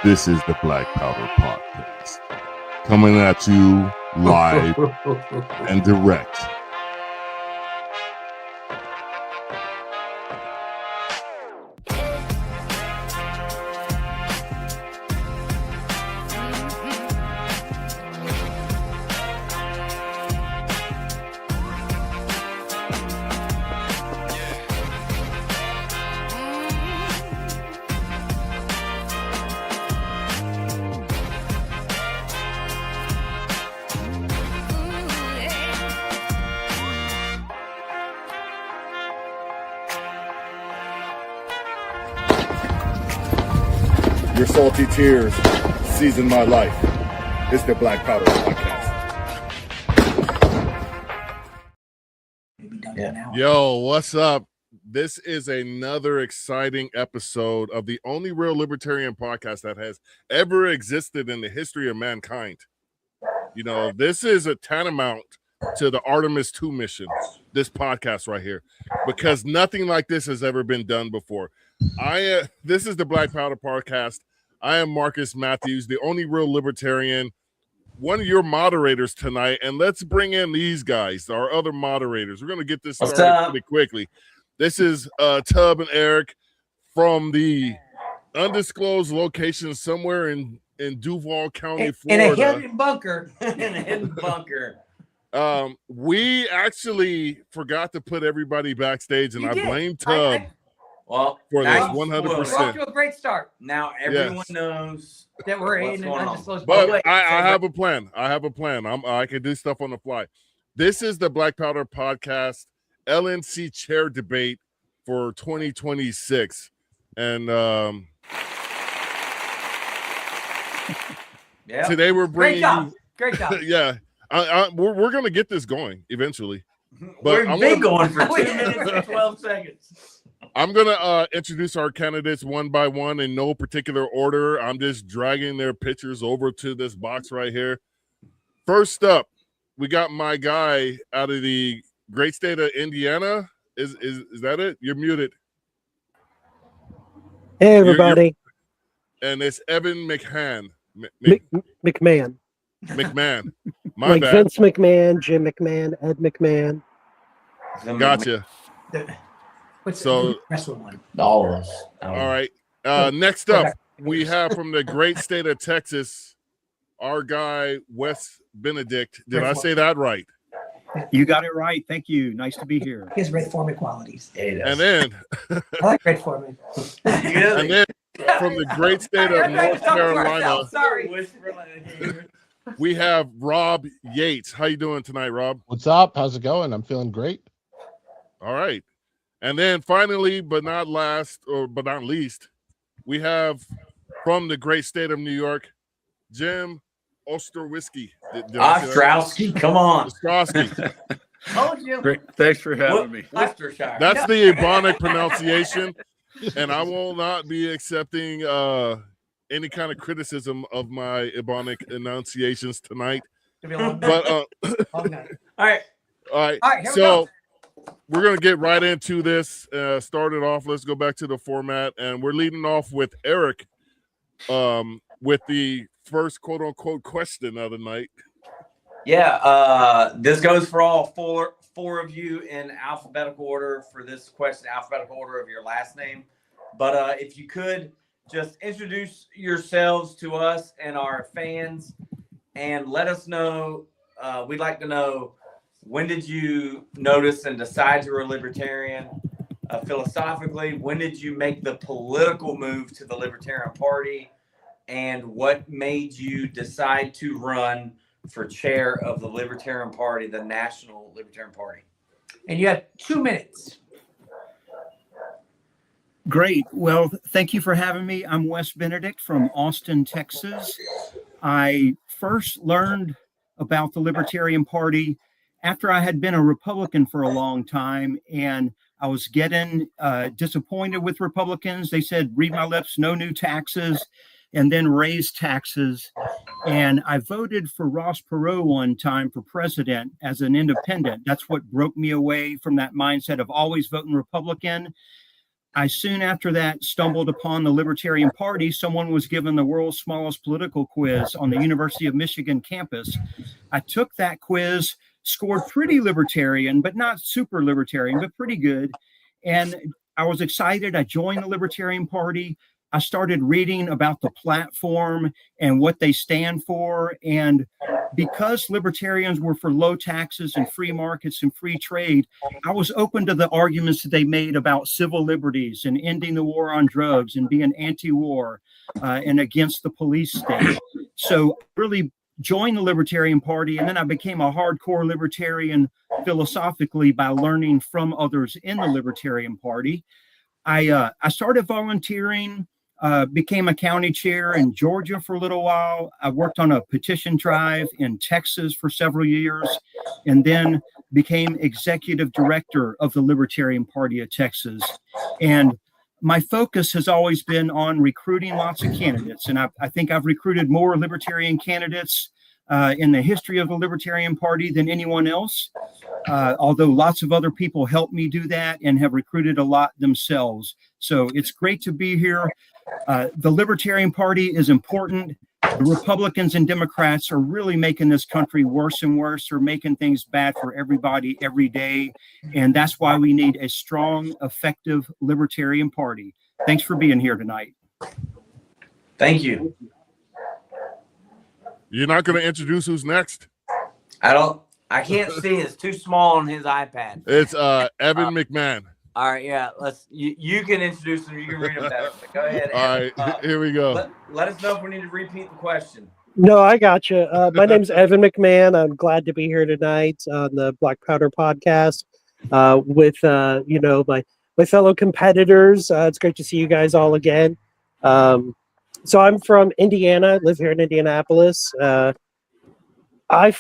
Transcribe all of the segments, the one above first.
This is the Black Powder Podcast, coming at you live and direct. Your salty tears season my life. It's the Black Powder Podcast. Yo, what's up? This is another exciting episode of the only real libertarian podcast that has ever existed in the history of mankind. You know, this is a tantamount to the Artemis 2 mission, this podcast right here, because nothing like this has ever been done before. This is the Black Powder Podcast. I am Marcus Matthews, the only real libertarian, one of your moderators tonight, and let's bring in these guys, our other moderators. We're going to get this started pretty quickly. This is Tub and Eric from the undisclosed location somewhere in Duval County, Florida. In a hidden bunker. In a hidden bunker. We actually forgot to put everybody backstage, and I blame Tub for this 100%. We're off to a great start. Now everyone knows that we're in an undisclosed bunker. bunker. But I have a plan. I can do stuff on the fly. This is the Black Powder Podcast LNC chair debate for 2026. And today we're bringing Great job. Yeah. We're going to get this going eventually. But we've been going for 2 minutes and 12 seconds. I'm going to introduce our candidates one by one in no particular order. I'm just dragging their pictures over to this box right here. First up, we got my guy out of the great state of Indiana. Is that it? You're muted. Hey, everybody. And it's Evan McMahon. McMahon. McMahon. My like bad. Vince McMahon, Jim McMahon, Ed McMahon. Gotcha. What's the rest of one? All of us. All right. Next up, we have from the great state of Texas, our guy, Wes Benedict. Did I say that right? You got it right. Thank you. Nice to be here. He has red forming qualities. And then I like red forming. And then from the great state of North Carolina, we have Rob Yates. How you doing tonight, Rob? What's up? How's it going? I'm feeling great. All right. And then finally, but not least, we have from the great state of New York, Jim Ostrowski. Ostrowski, come on. Ostrowski. Great. Thanks for having me. That's the Ebonic pronunciation, and I will not be accepting any kind of criticism of my Ebonic enunciations tonight. But all right. So we're going to get right into this. Start it off. Let's go back to the format. And we're leading off with Eric with the first quote-unquote question of the night. Yeah, this goes for all four of you in alphabetical order for this question, alphabetical order of your last name. But if you could just introduce yourselves to us and our fans and let us know, we'd like to know, when did you notice and decide you were a libertarian? Philosophically, when did you make the political move to the Libertarian Party? And what made you decide to run for chair of the Libertarian Party, the National Libertarian Party? And you have 2 minutes. Great. Well, thank you for having me. I'm Wes Benedict from Austin, Texas. I first learned about the Libertarian Party after I had been a Republican for a long time, and I was getting disappointed with Republicans. They said, read my lips, no new taxes, and then raise taxes. And I voted for Ross Perot one time for president as an independent. That's what broke me away from that mindset of always voting Republican. I soon after that stumbled upon the Libertarian Party. Someone was given the world's smallest political quiz on the University of Michigan campus. I took that quiz, scored pretty libertarian, but not super libertarian, but pretty good. And I was excited. I joined the Libertarian Party. I started reading about the platform and what they stand for. And because libertarians were for low taxes and free markets and free trade, I was open to the arguments that they made about civil liberties and ending the war on drugs and being anti-war and against the police state. So really joined the Libertarian Party, and then I became a hardcore libertarian philosophically by learning from others in the Libertarian Party. I started volunteering, became a county chair in Georgia for a little while. I worked on a petition drive in Texas for several years, and then became executive director of the Libertarian Party of Texas. And my focus has always been on recruiting lots of candidates. And I think I've recruited more libertarian candidates in the history of the Libertarian Party than anyone else, although lots of other people helped me do that and have recruited a lot themselves. So it's great to be here. The Libertarian Party is important. The Republicans and Democrats are really making this country worse and worse. They're making things bad for everybody every day. And that's why we need a strong, effective Libertarian Party. Thanks for being here tonight. Thank you. You're not going to introduce who's next? I can't see. It's too small on his iPad. It's Evan McMahon. All right, yeah. You can introduce him. You can read them better. But go ahead. All right, here we go. Let us know if we need to repeat the question. No, I got you. My name's Evan McMahon. I'm glad to be here tonight on the Black Powder podcast with my fellow competitors. It's great to see you guys all again. So I'm from Indiana. Live here in Indianapolis. I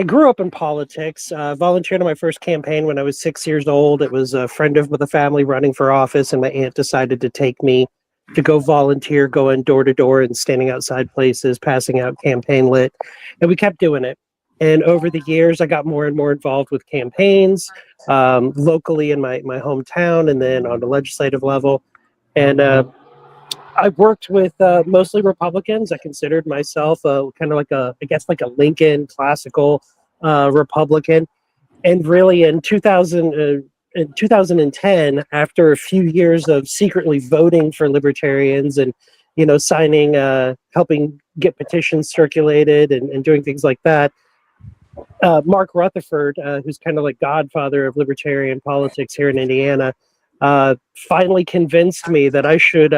grew up in politics. Volunteered on my first campaign when I was 6 years old. It was a friend of the family running for office, and my aunt decided to take me to go volunteer, going door to door and standing outside places, passing out campaign lit. And we kept doing it. And over the years, I got more and more involved with campaigns locally in my hometown and then on the legislative level. And I worked with mostly Republicans. I considered myself kind of like a Lincoln classical Republican. And really in 2010, after a few years of secretly voting for libertarians and, signing, helping get petitions circulated and doing things like that, Mark Rutherford, who's kind of like godfather of libertarian politics here in Indiana, finally convinced me that I should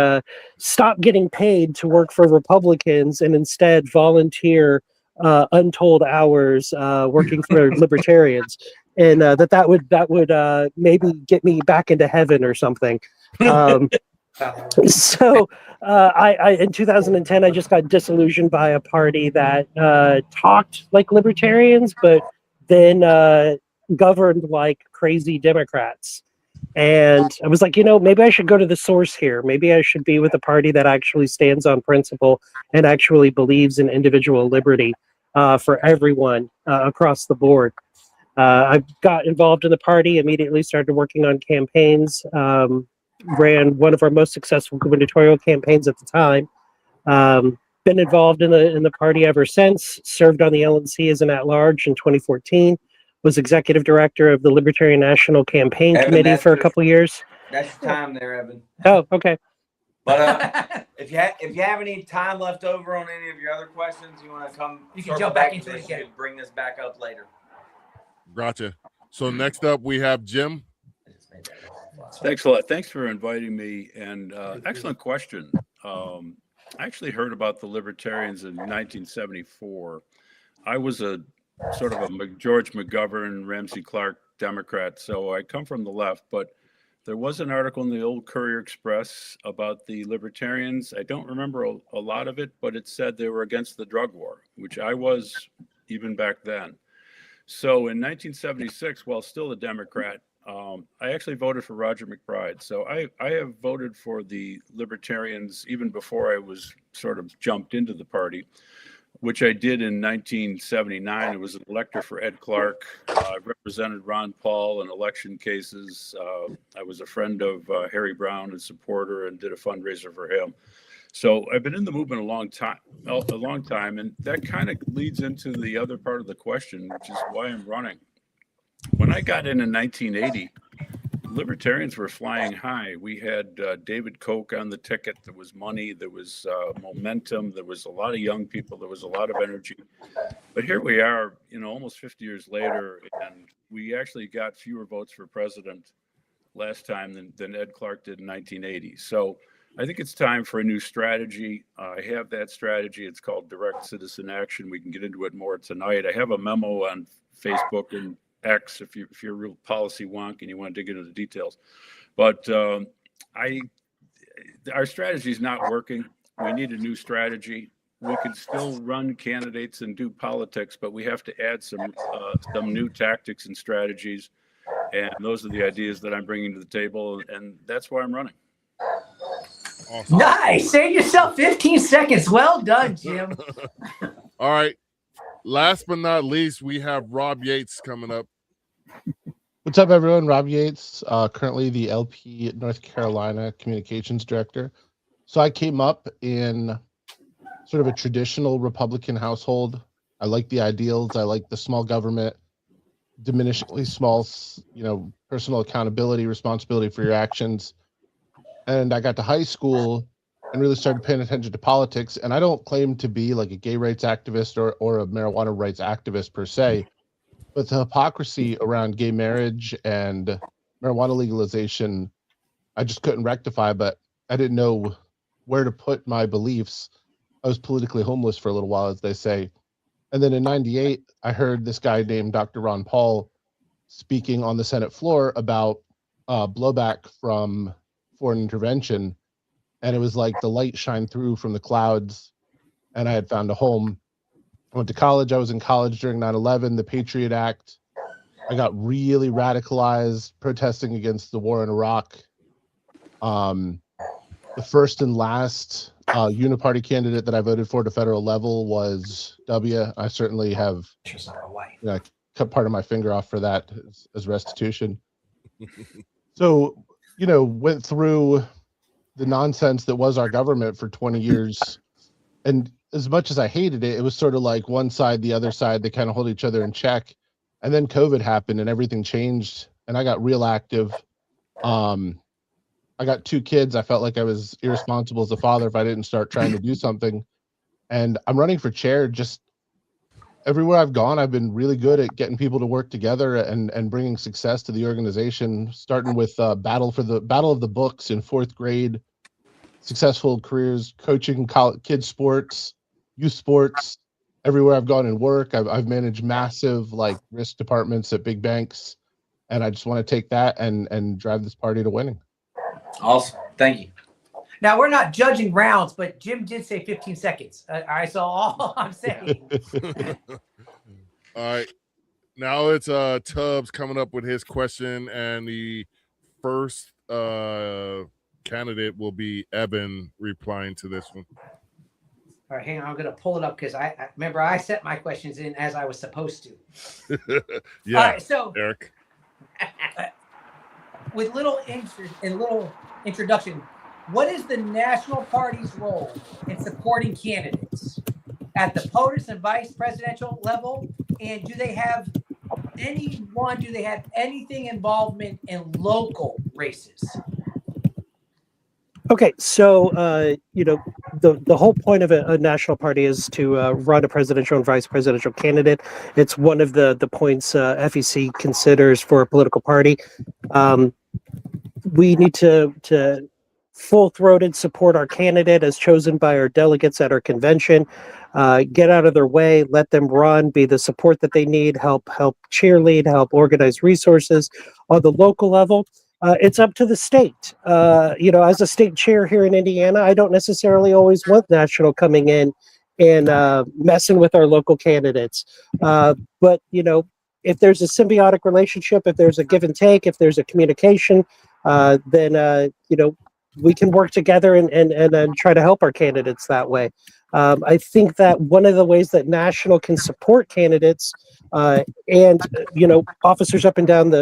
stop getting paid to work for Republicans and instead volunteer untold hours working for libertarians, and that would maybe get me back into heaven or something. So I in 2010 I just got disillusioned by a party that talked like libertarians, but then governed like crazy Democrats. And I was like, maybe I should go to the source here. Maybe I should be with a party that actually stands on principle and actually believes in individual liberty for everyone across the board. I got involved in the party, immediately started working on campaigns, ran one of our most successful gubernatorial campaigns at the time. Been involved in the party ever since, served on the LNC as an at-large in 2014. Was executive director of the Libertarian National Campaign Committee for a couple years. That's your time there, Evan. Oh, okay. But if you have any time left over on any of your other questions, you want to come, you can jump back into it again. You can bring this back up later. Gotcha. So next up we have Jim. Thanks a lot. Thanks for inviting me. And excellent question. I actually heard about the Libertarians in 1974. I was a sort of a George McGovern, Ramsey Clark Democrat, so I come from the left, but there was an article in the old Courier Express about the Libertarians. I don't remember a lot of it, but it said they were against the drug war, which I was even back then. So in 1976, while still a Democrat, I actually voted for Roger McBride. So I have voted for the Libertarians even before I was sort of jumped into the party. which I did in 1979. I was an elector for Ed Clark. I represented Ron Paul in election cases. I was a friend of Harry Brown and supporter, and did a fundraiser for him. So I've been in the movement a long time, and that kind of leads into the other part of the question, which is why I'm running. When I got in 1980, libertarians were flying high. We had David Koch on the ticket. There was money, there was momentum, there was a lot of young people, there was a lot of energy. But here we are, almost 50 years later, and we actually got fewer votes for president last time than Ed Clark did in 1980. So I think it's time for a new strategy. I have that strategy. It's called direct citizen action. We can get into it more tonight. I have a memo on Facebook and X if you're a real policy wonk and you want to dig into the details. But our strategy is not working. We need a new strategy. We can still run candidates and do politics, but we have to add some new tactics and strategies. And those are the ideas that I'm bringing to the table, and that's why I'm running. Awesome. Nice. Save yourself 15 seconds. Well done, Jim. All right. Last but not least, we have Rob Yates coming up. What's up, everyone? Rob Yates, currently the LP North Carolina Communications Director. So I came up in sort of a traditional Republican household. I like the ideals. I like the small government, diminishingly small, personal accountability, responsibility for your actions. And I got to high school and really started paying attention to politics. And I don't claim to be like a gay rights activist or a marijuana rights activist per se, but the hypocrisy around gay marriage and marijuana legalization, I just couldn't rectify, but I didn't know where to put my beliefs. I was politically homeless for a little while, as they say. And then in 98, I heard this guy named Dr. Ron Paul speaking on the Senate floor about blowback from foreign intervention, and it was like the light shined through from the clouds, and I had found a home. I went to college. I was in college during 9/11, the Patriot Act. I got really radicalized protesting against the war in Iraq. The first and last uniparty candidate that I voted for at a federal level was W. I certainly have cut part of my finger off for that as restitution. So went through the nonsense that was our government for 20 years. And as much as I hated it, it was sort of like one side, the other side, they kind of hold each other in check. And then COVID happened and everything changed. And I got real active. I got 2 kids. I felt like I was irresponsible as a father if I didn't start trying to do something. And I'm running for chair. Just everywhere I've gone, I've been really good at getting people to work together and bringing success to the organization, starting with Battle of the Books in 4th grade, successful careers, coaching kids sports, youth sports. Everywhere I've gone and work, I've managed massive risk departments at big banks, and I just want to take that and drive this party to winning. Awesome. Thank you. Now, we're not judging rounds, but Jim did say 15 seconds. All right, so all I'm saying. All right. Now it's Tubbs coming up with his question, and the first candidate will be Evan replying to this one. All right, hang on. I'm going to pull it up because I remember I set my questions in as I was supposed to. Yeah, all right, so Eric. With little introduction, what is the National Party's role in supporting candidates at the POTUS and vice presidential level? And do they have anything involvement in local races? Okay, so the whole point of a national party is to run a presidential and vice presidential candidate. It's one of the points FEC considers for a political party. We need to full-throated support our candidate as chosen by our delegates at our convention. Get out of their way, let them run, be the support that they need, help cheerlead, help organize resources. On the local level, it's up to the state. As a state chair here in Indiana, I don't necessarily always want national coming in and messing with our local candidates. But if there's a symbiotic relationship, if there's a give and take, if there's a communication, then we can work together and try to help our candidates that way. I think that one of the ways that national can support candidates and officers up and down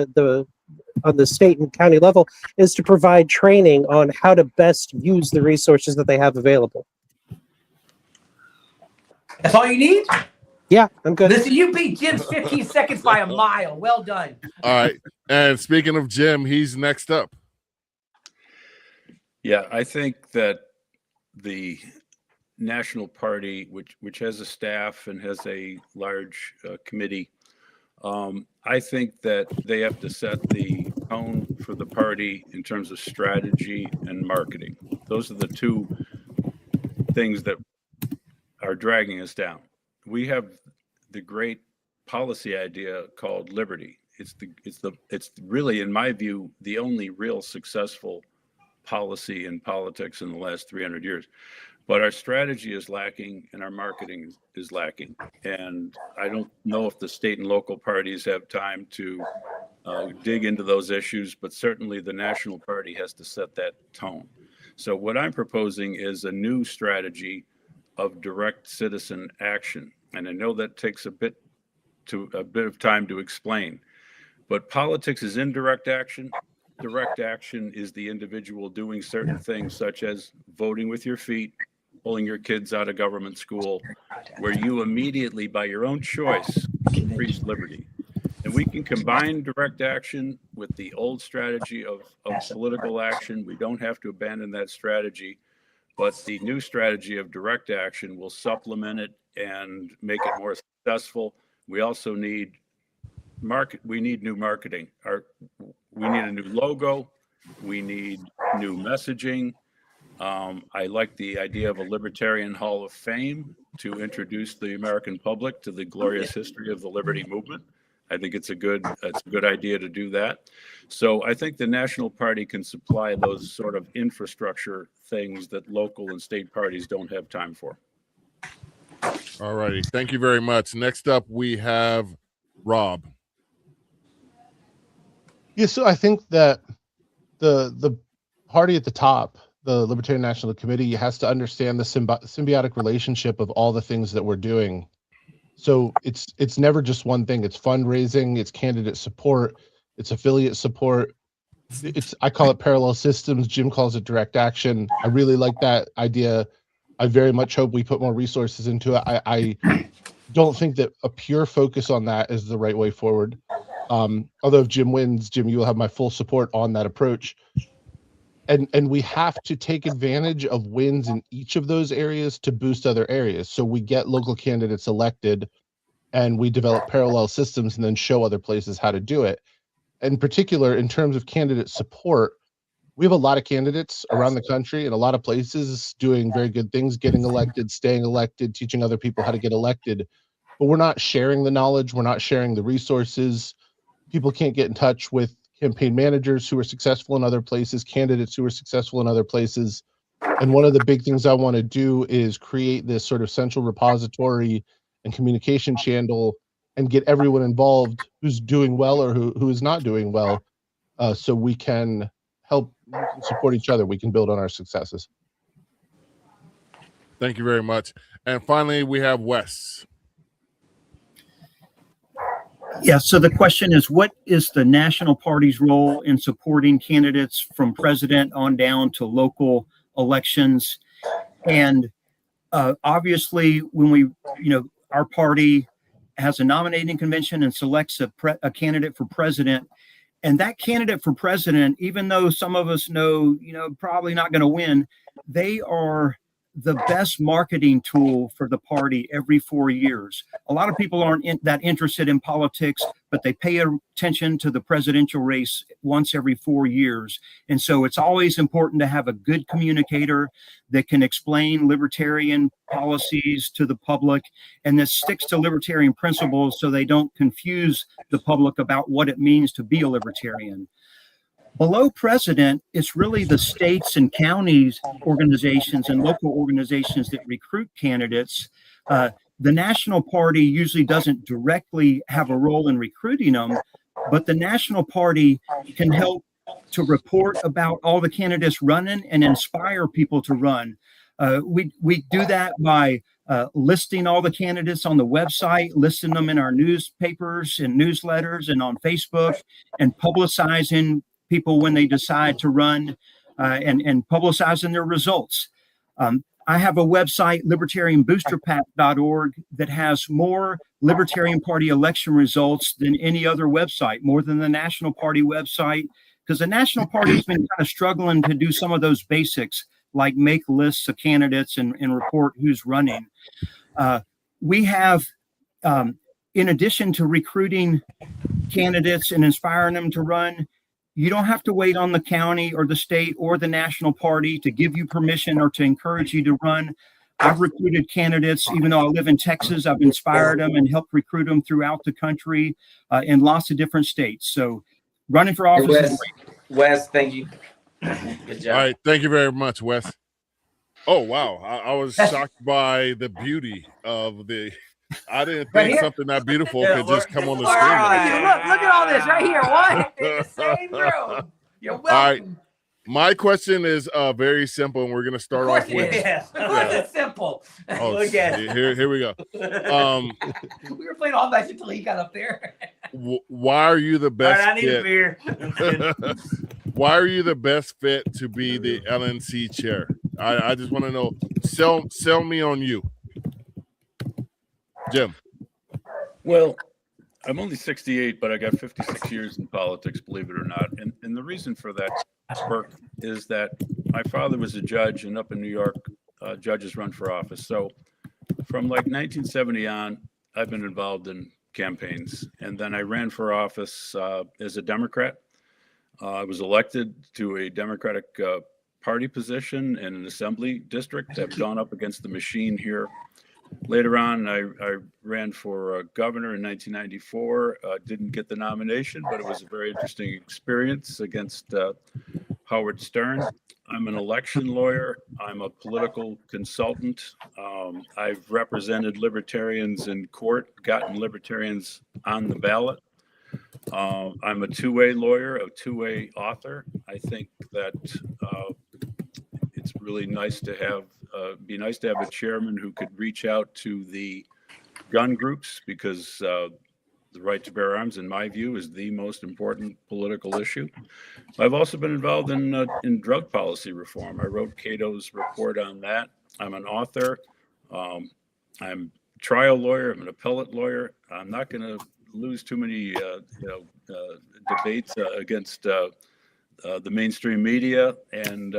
on the state and county level is to provide training on how to best use the resources that they have available. That's all you need? Yeah, I'm good. Listen, you beat Jim's 15 seconds by a mile. Well done. All right. And speaking of Jim, he's next up. Yeah, I think that the National Party, which has a staff and has a large committee, I think that they have to set the tone for the party in terms of strategy and marketing. Those are the two things that are dragging us down. We have the great policy idea called liberty. It's really, in my view, the only real successful policy in politics in the last 300 years. But our strategy is lacking and our marketing is lacking. And I don't know if the state and local parties have time to dig into those issues, but certainly the national party has to set that tone. So what I'm proposing is a new strategy of direct citizen action. And I know that takes a bit of time to explain, but politics is indirect action. Direct action is the individual doing certain things, such as voting with your feet, pulling your kids out of government school, where you immediately, by your own choice, increase liberty. And we can combine direct action with the old strategy of political action. We don't have to abandon that strategy, but the new strategy of direct action will supplement it and make it more successful. We also need new marketing. We need a new logo. We need new messaging. I like the idea of a Libertarian Hall of Fame to introduce the American public to the glorious history of the liberty movement. I think it's a good idea to do that. So I think the National Party can supply those sort of infrastructure things that local and state parties don't have time for. All righty. Thank you very much. Next up, we have Rob. Yeah, so I think that the party at the top, the Libertarian National Committee, has to understand the symbiotic relationship of all the things that we're doing. So it's never just one thing. It's fundraising, it's candidate support, it's affiliate support. I call it parallel systems. Jim calls it direct action. I really like that idea. I very much hope we put more resources into it. I don't think that a pure focus on that is the right way forward. Although if Jim wins, Jim, you will have my full support on that approach. And we have to take advantage of wins in each of those areas to boost other areas. So we get local candidates elected and we develop parallel systems and then show other places how to do it. In particular, in terms of candidate support, we have a lot of candidates around the country and a lot of places doing very good things, getting elected, staying elected, teaching other people how to get elected. But we're not sharing the knowledge. We're not sharing the resources. People can't get in touch with campaign managers who are successful in other places, candidates who are successful in other places. And one of the big things I want to do is create this sort of central repository and communication channel and get everyone involved who's doing well or who is not doing well, so we can help, we can support each other. We can build on our successes. Thank you very much. And finally, we have Wes. Yeah, so the question is, what is the National Party's role in supporting candidates from president on down to local elections? And obviously, when our party has a nominating convention and selects a candidate for president, and that candidate for president, even though some of us know, probably not going to win, they are the best marketing tool for the party every 4 years. A lot of people aren't that interested in politics, but they pay attention to the presidential race once every 4 years. And so it's always important to have a good communicator that can explain libertarian policies to the public and that sticks to libertarian principles so they don't confuse the public about what it means to be a libertarian. Below president, it's really the states and counties organizations and local organizations that recruit candidates. The National Party usually doesn't directly have a role in recruiting them, but the National Party can help to report about all the candidates running and inspire people to run. We do that by listing all the candidates on the website, listing them in our newspapers and newsletters and on Facebook, and publicizing people when they decide to run, and publicizing their results. I have a website, libertarianboosterpack.org, that has more Libertarian Party election results than any other website, more than the National Party website, because the National Party has been kind of struggling to do some of those basics, like make lists of candidates and report who's running. We have, in addition to recruiting candidates and inspiring them to run, you don't have to wait on the county or the state or the National Party to give you permission or to encourage you to run. I've recruited candidates, even though I live in Texas. I've inspired them and helped recruit them throughout the country, in lots of different states. So running for office is great. Wes, thank you. Good job. All right, thank you very much, Wes. Oh wow, I was shocked by the beauty of the. I didn't think something that beautiful could just come on the screen. Look at all this right here. What? In the same room. You're welcome. All right. My question is very simple, and we're going to start off with. Of course it's simple. Oh, Look at it. Here we go. We were playing all night until he got up there. Why are you the best? All right, I need a beer. Why are you the best fit to be the LNC chair? I just want to know. Sell me on you, Jim. Well, I'm only 68, but I got 56 years in politics, believe it or not. And the reason for that, Burke, is that my father was a judge, and up in New York, judges run for office. So from like 1970 on, I've been involved in campaigns. And then I ran for office as a Democrat. I was elected to a Democratic Party position in an assembly district. I've gone up against the machine here. Later on, I ran for governor in 1994. Didn't get the nomination, but it was a very interesting experience against Howard Stern. I'm an election lawyer. I'm a political consultant. I've represented libertarians in court, gotten libertarians on the ballot. I'm a two-way lawyer, a two-way author. I think that it's really nice to have a chairman who could reach out to the gun groups, because the right to bear arms, in my view, is the most important political issue. I've also been involved in drug policy reform. I wrote Cato's report on that. I'm an author. I'm a trial lawyer. I'm an appellate lawyer. I'm not going to lose too many debates against the mainstream media. And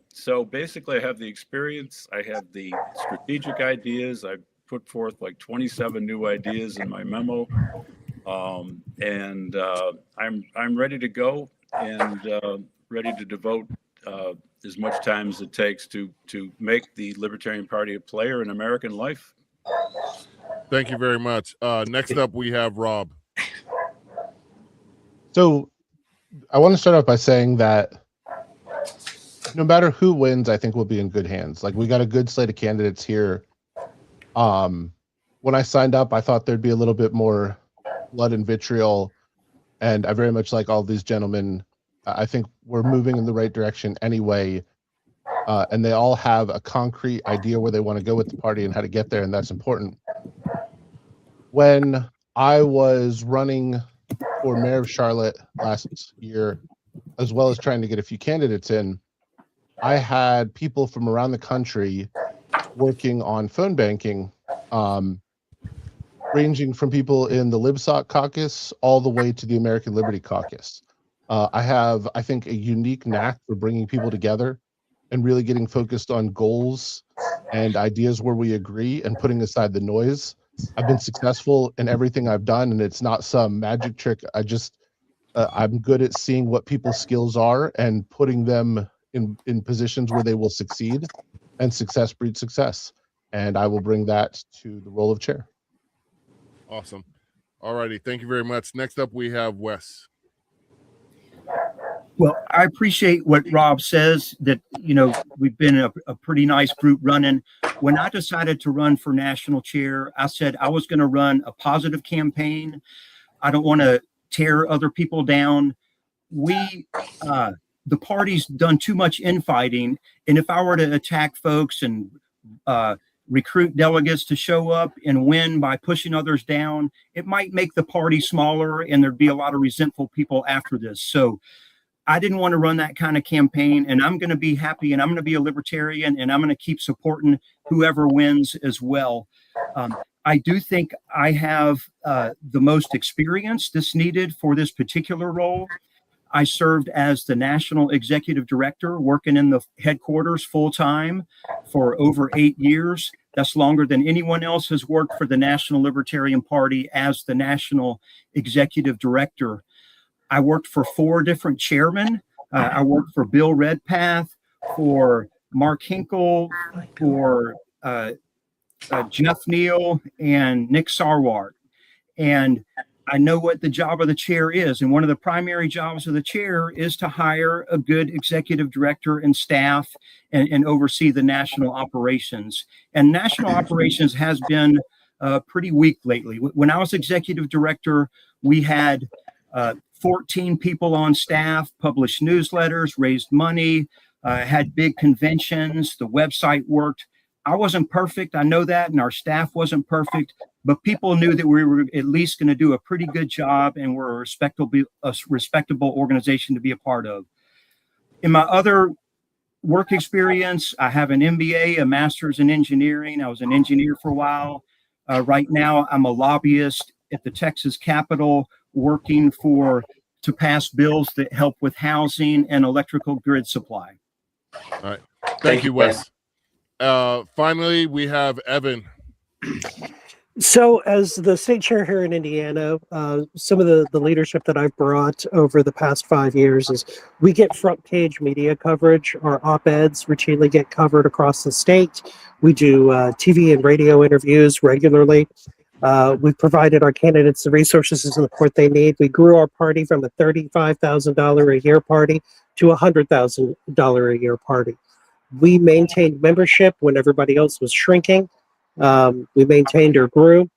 so basically I have the experience, I have the strategic ideas. I put forth like 27 new ideas in my memo. And I'm ready to go, and ready to devote as much time as it takes to make the Libertarian Party a player in American life. Thank you very much. Next up, we have Rob. So I want to start off by saying that no matter who wins, I think we'll be in good hands. Like, we got a good slate of candidates here. When I signed up, I thought there'd be a little bit more blood and vitriol, and I very much like all these gentlemen. I think we're moving in the right direction anyway, and they all have a concrete idea where they want to go with the party and how to get there, and that's important. When I was running for mayor of Charlotte last year, as well as trying to get a few candidates in, I had people from around the country working on phone banking, ranging from people in the LibSoc caucus all the way to the American Liberty Caucus. I have, I think, a unique knack for bringing people together and really getting focused on goals and ideas where we agree and putting aside the noise. I've been successful in everything I've done, and it's not some magic trick. I'm good at seeing what people's skills are and putting them in positions where they will succeed, and success breeds success. And I will bring that to the role of chair. Awesome. All righty. Thank you very much. Next up, we have Wes. Well, I appreciate what Rob says, that, we've been a pretty nice group running. When I decided to run for national chair, I said I was going to run a positive campaign. I don't want to tear other people down. the party's done too much infighting, and if I were to attack folks and recruit delegates to show up and win by pushing others down, it might make the party smaller, and there'd be a lot of resentful people after this. So I didn't want to run that kind of campaign, and I'm going to be happy, and I'm going to be a libertarian, and I'm going to keep supporting whoever wins as well. I do think I have the most experience that's needed for this particular role. I served as the national executive director, working in the headquarters full time for over 8 years. That's longer than anyone else has worked for the National Libertarian Party as the national executive director. I worked for 4 different chairmen. I worked for Bill Redpath, for Mark Hinkle, for Jeff Neal, and Nick Sarwart. And I know what the job of the chair is. And one of the primary jobs of the chair is to hire a good executive director and staff and oversee the national operations. And national operations has been pretty weak lately. When I was executive director, we had 14 people on staff, published newsletters, raised money, had big conventions. The website worked. I wasn't perfect. I know that. And our staff wasn't perfect. But people knew that we were at least going to do a pretty good job, and we're a respectable organization to be a part of. In my other work experience, I have an MBA, a master's in engineering. I was an engineer for a while. Right now, I'm a lobbyist at the Texas Capitol, working to pass bills that help with housing and electrical grid supply. All right. Thank you, Wes. Finally, we have Evan. So as the state chair here in Indiana, some of the leadership that I've brought over the past 5 years is we get front page media coverage. Our op-eds routinely get covered across the state. We do TV and radio interviews regularly. We've provided our candidates the resources and support they need. We grew our party from a $35,000 a year party to a $100,000 a year party. We maintained membership when everybody else was shrinking. We maintained or grew.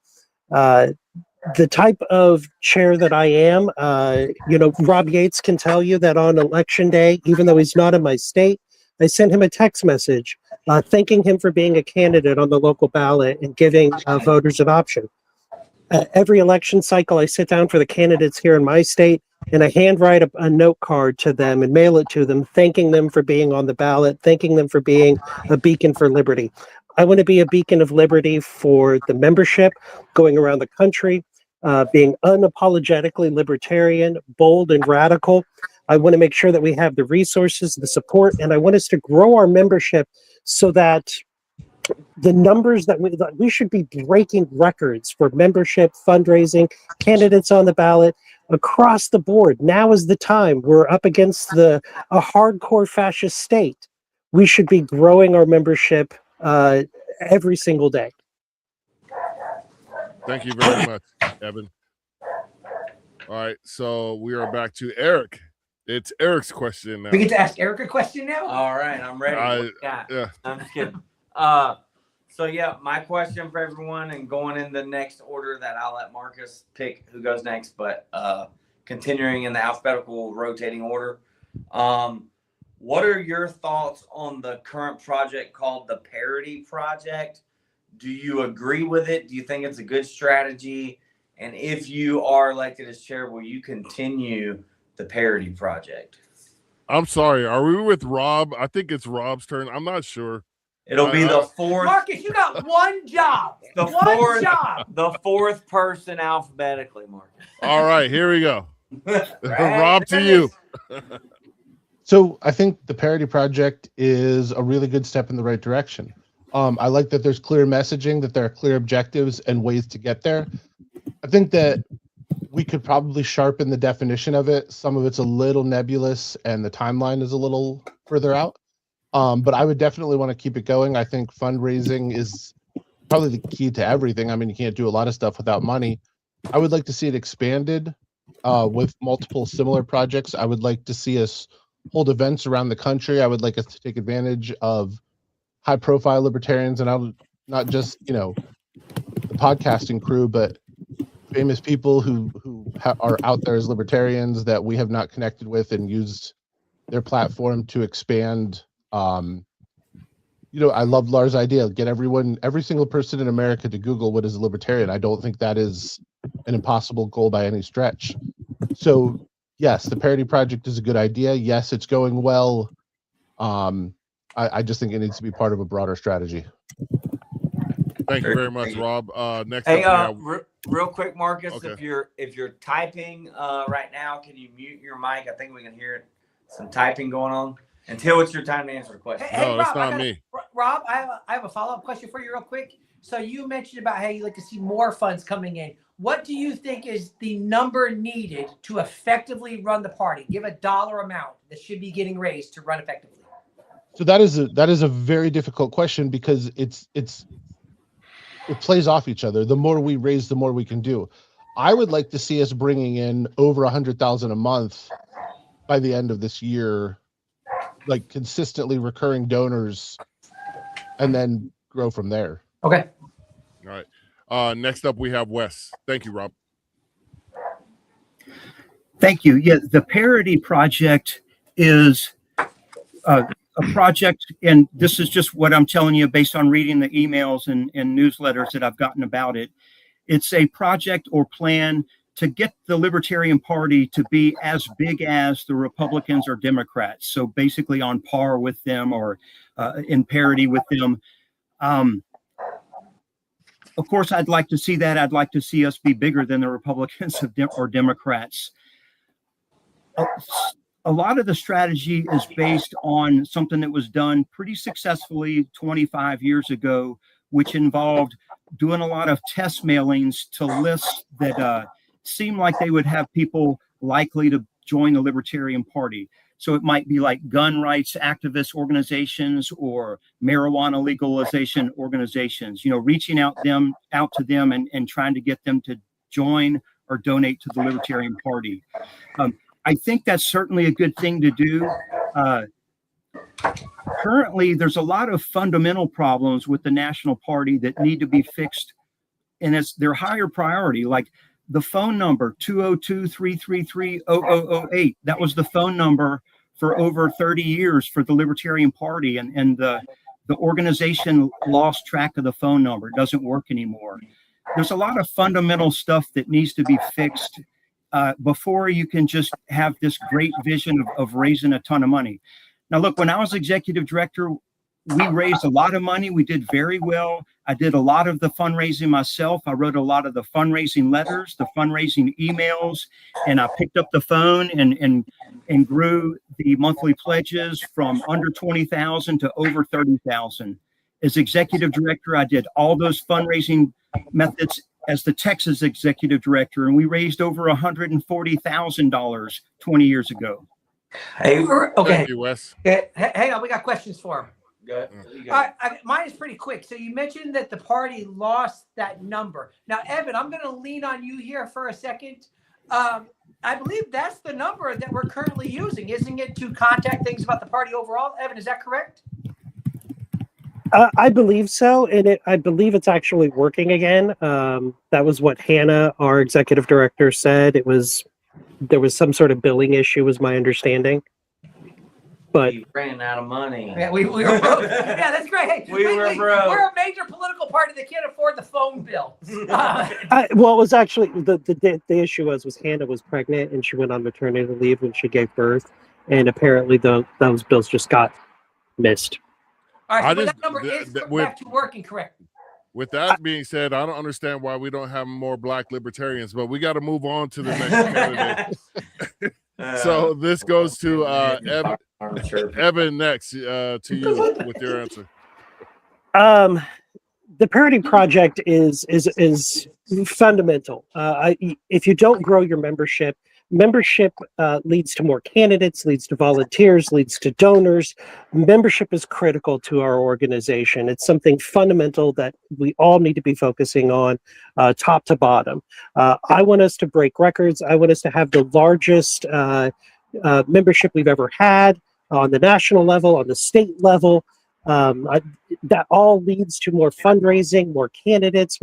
The type of chair that I am, Rob Yates can tell you that on election day, even though he's not in my state, I sent him a text message thanking him for being a candidate on the local ballot and giving voters an option. Every election cycle, I sit down for the candidates here in my state, and I handwrite a note card to them and mail it to them, thanking them for being on the ballot, thanking them for being a beacon for liberty. I want to be a beacon of liberty for the membership, going around the country, being unapologetically libertarian, bold and radical. I want to make sure that we have the resources, the support, and I want us to grow our membership so that the numbers that we should be breaking records for membership, fundraising, candidates on the ballot across the board. Now is the time. We're up against a hardcore fascist state. We should be growing our membership every single day. Thank you very much, Evan. All right, so we are back to Eric. It's Eric's question now. We get to ask Eric a question now? All right, I'm ready. Yeah. I'm just kidding. So yeah, my question for everyone, and going in the next order that I'll let Marcus pick who goes next, but continuing in the alphabetical rotating order. What are your thoughts on the current project called the Parity Project? Do you agree with it? Do you think it's a good strategy? And if you are elected as chair, will you continue the Parity Project? I'm sorry. Are we with Rob? I think it's Rob's turn. I'm not sure. It'll be the fourth. Marcus, you got one job. The fourth person alphabetically, Marcus. All right, here we go. Rob, to you. So I think the Parity Project is a really good step in the right direction. I like that there's clear messaging, that there are clear objectives and ways to get there. I think that we could probably sharpen the definition of it. Some of it's a little nebulous and the timeline is a little further out. But I would definitely want to keep it going. I think fundraising is probably the key to everything. I mean, you can't do a lot of stuff without money. I would like to see it expanded with multiple similar projects. I would like to see us hold events around the country. I would like us to take advantage of high-profile libertarians, and not just, the podcasting crew, but famous people who are out there as libertarians that we have not connected with and used their platform to expand. I love Lars' idea. Get every single person in America to Google what is a libertarian. I don't think that is an impossible goal by any stretch. So yes, the Parody Project is a good idea. Yes, it's going well. I just think it needs to be part of a broader strategy. Thank you very much, Rob. Next Hey, up, real quick, Marcus, Okay. if you're typing right now, can you mute your mic? I think we can hear some typing going on. Until it's your time to answer the question. Hey, No, Rob, it's not me. Rob, I have a follow-up question for you real quick. So you mentioned about how you like to see more funds coming in. What do you think is the number needed to effectively run the party? Give a dollar amount that should be getting raised to run effectively. So that is a very difficult question because it plays off each other. The more we raise, the more we can do. I would like to see us bringing in over 100,000 a month by the end of this year, like consistently recurring donors, and then grow from there. Okay. All right. Next up, we have Wes. Thank you, Rob. Thank you. Yeah, the Parody Project is a project, and this is just what I'm telling you based on reading the emails and newsletters that I've gotten about it. It's a project or plan to get the Libertarian Party to be as big as the Republicans or Democrats. So basically on par with them or in parity with them. Of course, I'd like to see that. I'd like to see us be bigger than the Republicans or Democrats. A lot of the strategy is based on something that was done pretty successfully 25 years ago, which involved doing a lot of test mailings to lists that seemed like they would have people likely to join the Libertarian Party. So it might be like gun rights activist organizations or marijuana legalization organizations, reaching out to them and trying to get them to join or donate to the Libertarian Party. I think that's certainly a good thing to do. Currently, there's a lot of fundamental problems with the National Party that need to be fixed, and it's their higher priority, like the phone number 202-333-0008. That was the phone number for over 30 years for the Libertarian Party, and the organization lost track of the phone number. It doesn't work anymore. There's a lot of fundamental stuff that needs to be fixed before you can just have this great vision of raising a ton of money. Now, look, when I was executive director, we raised a lot of money. We did very well. I did a lot of the fundraising myself. I wrote a lot of the fundraising letters, the fundraising emails, and I picked up the phone and grew the monthly pledges from under 20,000 to over 30,000. As executive director, I did all those fundraising methods as the Texas executive director, and we raised over $140,000 20 years ago. Hey, Okay. Thank you, Wes. Hang on, we got questions for him. Good. Mine is pretty quick. So you mentioned that the party lost that number. Now, Evan, I'm going to lean on you here for a second. I believe that's the number that we're currently using, isn't it, to contact things about the party overall? Evan, is that correct? I believe so, and I believe it's actually working again. That was what Hannah, our executive director, said. There was some sort of billing issue, was my understanding. But we ran out of money. Yeah, we were broke. Yeah, that's great. Hey, we were broke. We're a major political party that can't afford the phone bill. Well, it was actually the issue was Hannah was pregnant and she went on maternity leave when she gave birth, and apparently those bills just got missed. All right, so that number is back to working correctly. With that being said, I don't understand why we don't have more Black libertarians, but we got to move on to the next candidate. So this goes to Evan next, to you with your answer. The Parody Project is fundamental. If you don't grow your membership leads to more candidates, leads to volunteers, leads to donors. Membership is critical to our organization. It's something fundamental that we all need to be focusing on, top to bottom. I want us to break records. I want us to have the largest membership we've ever had on the national level, on the state level. That all leads to more fundraising, more candidates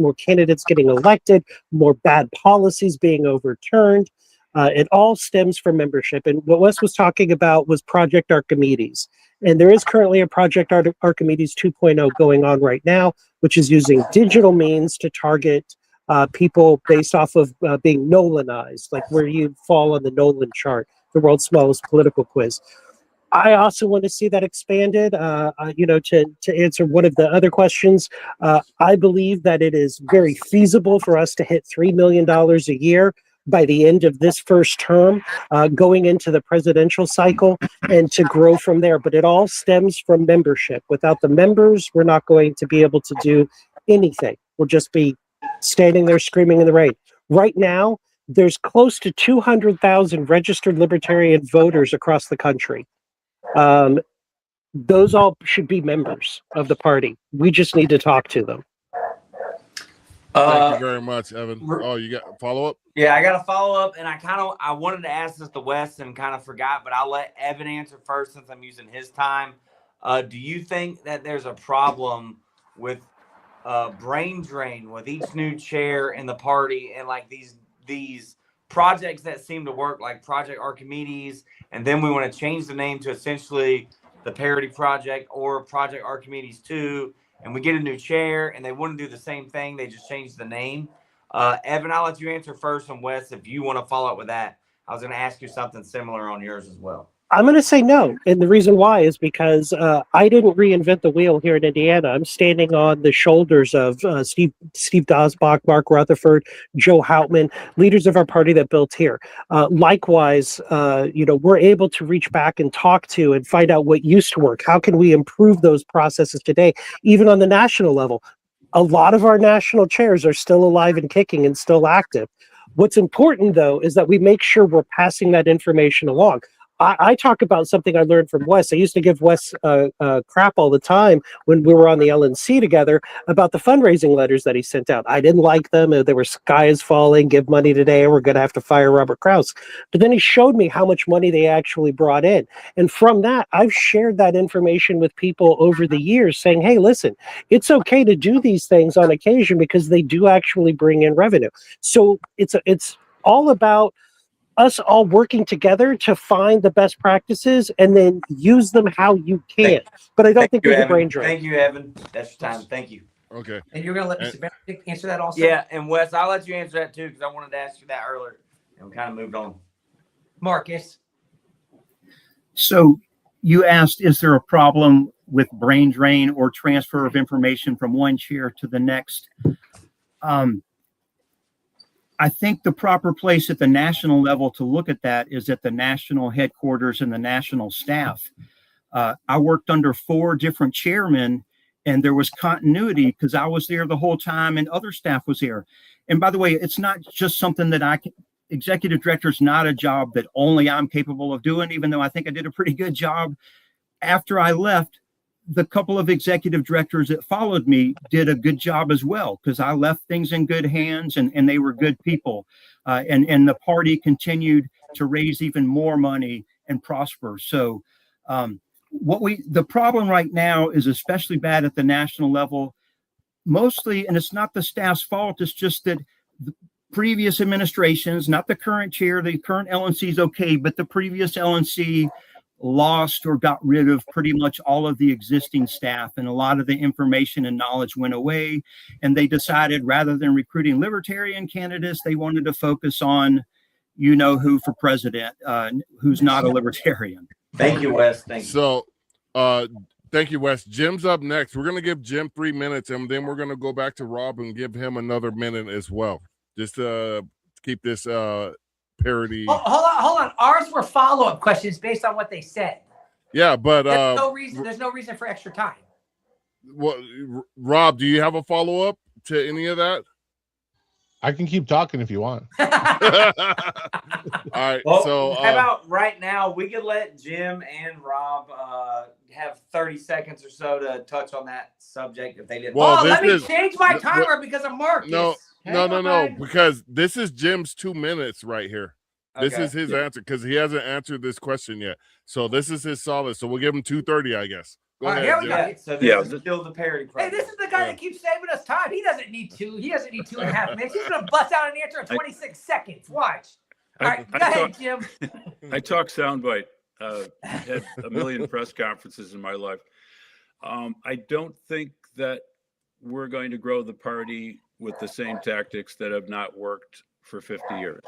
getting elected, more bad policies being overturned. It all stems from membership. And what Wes was talking about was Project Archimedes. And there is currently a Project Archimedes 2.0 going on right now, which is using digital means to target people based off of being Nolanized, like where you fall on the Nolan chart, the world's smallest political quiz. I also want to see that expanded. To answer one of the other questions, I believe that it is very feasible for us to hit $3 million a year by the end of this first term, going into the presidential cycle, and to grow from there. But it all stems from membership. Without the members, we're not going to be able to do anything. We'll just be standing there screaming in the rain. Right now, there's close to 200,000 registered libertarian voters across the country. Those all should be members of the party. We just need to talk to them. Thank you very much, Evan. Oh, you got a follow-up? Yeah, I got a follow-up, and I wanted to ask this to Wes and kind of forgot, but I'll let Evan answer first since I'm using his time. Do you think that there's a problem with brain drain with each new chair in the party and like these projects that seem to work, like Project Archimedes, and then we want to change the name to essentially the Parity Project or Project Archimedes 2, and we get a new chair and they wouldn't do the same thing, they just changed the name? Evan, I'll let you answer first, and Wes, if you want to follow up with that. I was going to ask you something similar on yours as well. I'm going to say no. And the reason why is because I didn't reinvent the wheel here in Indiana. I'm standing on the shoulders of Steve Dosbach, Mark Rutherford, Joe Houtman, leaders of our party that built here. Likewise, we're able to reach back and talk to and find out what used to work. How can we improve those processes today, even on the national level? A lot of our national chairs are still alive and kicking and still active. What's important, though, is that we make sure we're passing that information along. I talk about something I learned from Wes. I used to give Wes crap all the time when we were on the LNC together about the fundraising letters that he sent out. I didn't like them. They were sky is falling, give money today, or we're going to have to fire Robert Krause. But then he showed me how much money they actually brought in. And from that, I've shared that information with people over the years saying, hey, listen, it's okay to do these things on occasion because they do actually bring in revenue. So it's all about us all working together to find the best practices and then use them how you can. But I don't think there's a brain drain. Thank you, Evan. That's your time. Thank you. Okay. And you're going to let Mr. Benedict answer that also? Yeah, and Wes, I'll let you answer that too because I wanted to ask you that earlier, and we kind of moved on. Marcus. So you asked, is there a problem with brain drain or transfer of information from one chair to the next? I think the proper place at the national level to look at that is at the national headquarters and the national staff. I worked under 4 different chairmen, and there was continuity because I was there the whole time and other staff was there. And by the way, it's not just something that executive director is not a job that only I'm capable of doing, even though I think I did a pretty good job. After I left, the couple of executive directors that followed me did a good job as well, because I left things in good hands and they were good people. And the party continued to raise even more money and prosper. So the problem right now is especially bad at the national level, mostly, and it's not the staff's fault, it's just that the previous administrations, not the current chair, the current LNC is okay, but the previous LNC lost or got rid of pretty much all of the existing staff, and a lot of the information and knowledge went away, and they decided rather than recruiting libertarian candidates, they wanted to focus on who for president, who's not a libertarian. Thank you, Wes. Thank you. So thank you, Wes. Jim's up next. We're going to give Jim 3 minutes, and then we're going to go back to Rob and give him another minute as well, just to keep this parody. Hold on. Ours were follow-up questions based on what they said. Yeah, but there's no reason for extra time. Well, Rob, do you have a follow-up to any of that? I can keep talking if you want. All right. Well, so how about right now we could let Jim and Rob have 30 seconds or so to touch on that subject if they didn't. Well, let me change my timer because of Marcus. No, because this is Jim's 2 minutes right here. This is his answer because he hasn't answered this question yet. So this is his solid. So we'll give him 2:30, I guess. Go All right, ahead, here we Jim. go. Yeah, so Yeah, this is still the parody Hey, project. this is the guy that keeps saving us time. He doesn't need 2.5 minutes. He's gonna bust out an answer in 26 seconds. Watch. All right, go ahead, Jim. I talk soundbite. Had a million press conferences in my life. I don't think that we're going to grow the party with the same tactics that have not worked for 50 years.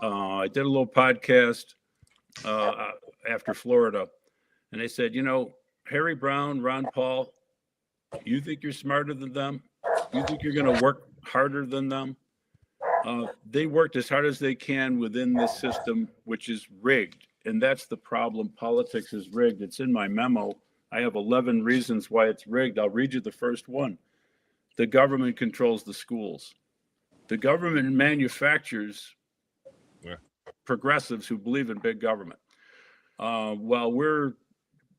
I did a little podcast after Florida, and they said, Harry Brown, Ron Paul, you think you're smarter than them? You think you're going to work harder than them? They worked as hard as they can within this system, which is rigged. And that's the problem. Politics is rigged. It's in my memo. I have 11 reasons why it's rigged. I'll read you the first one. The government controls the schools. The government manufactures progressives who believe in big government. While we're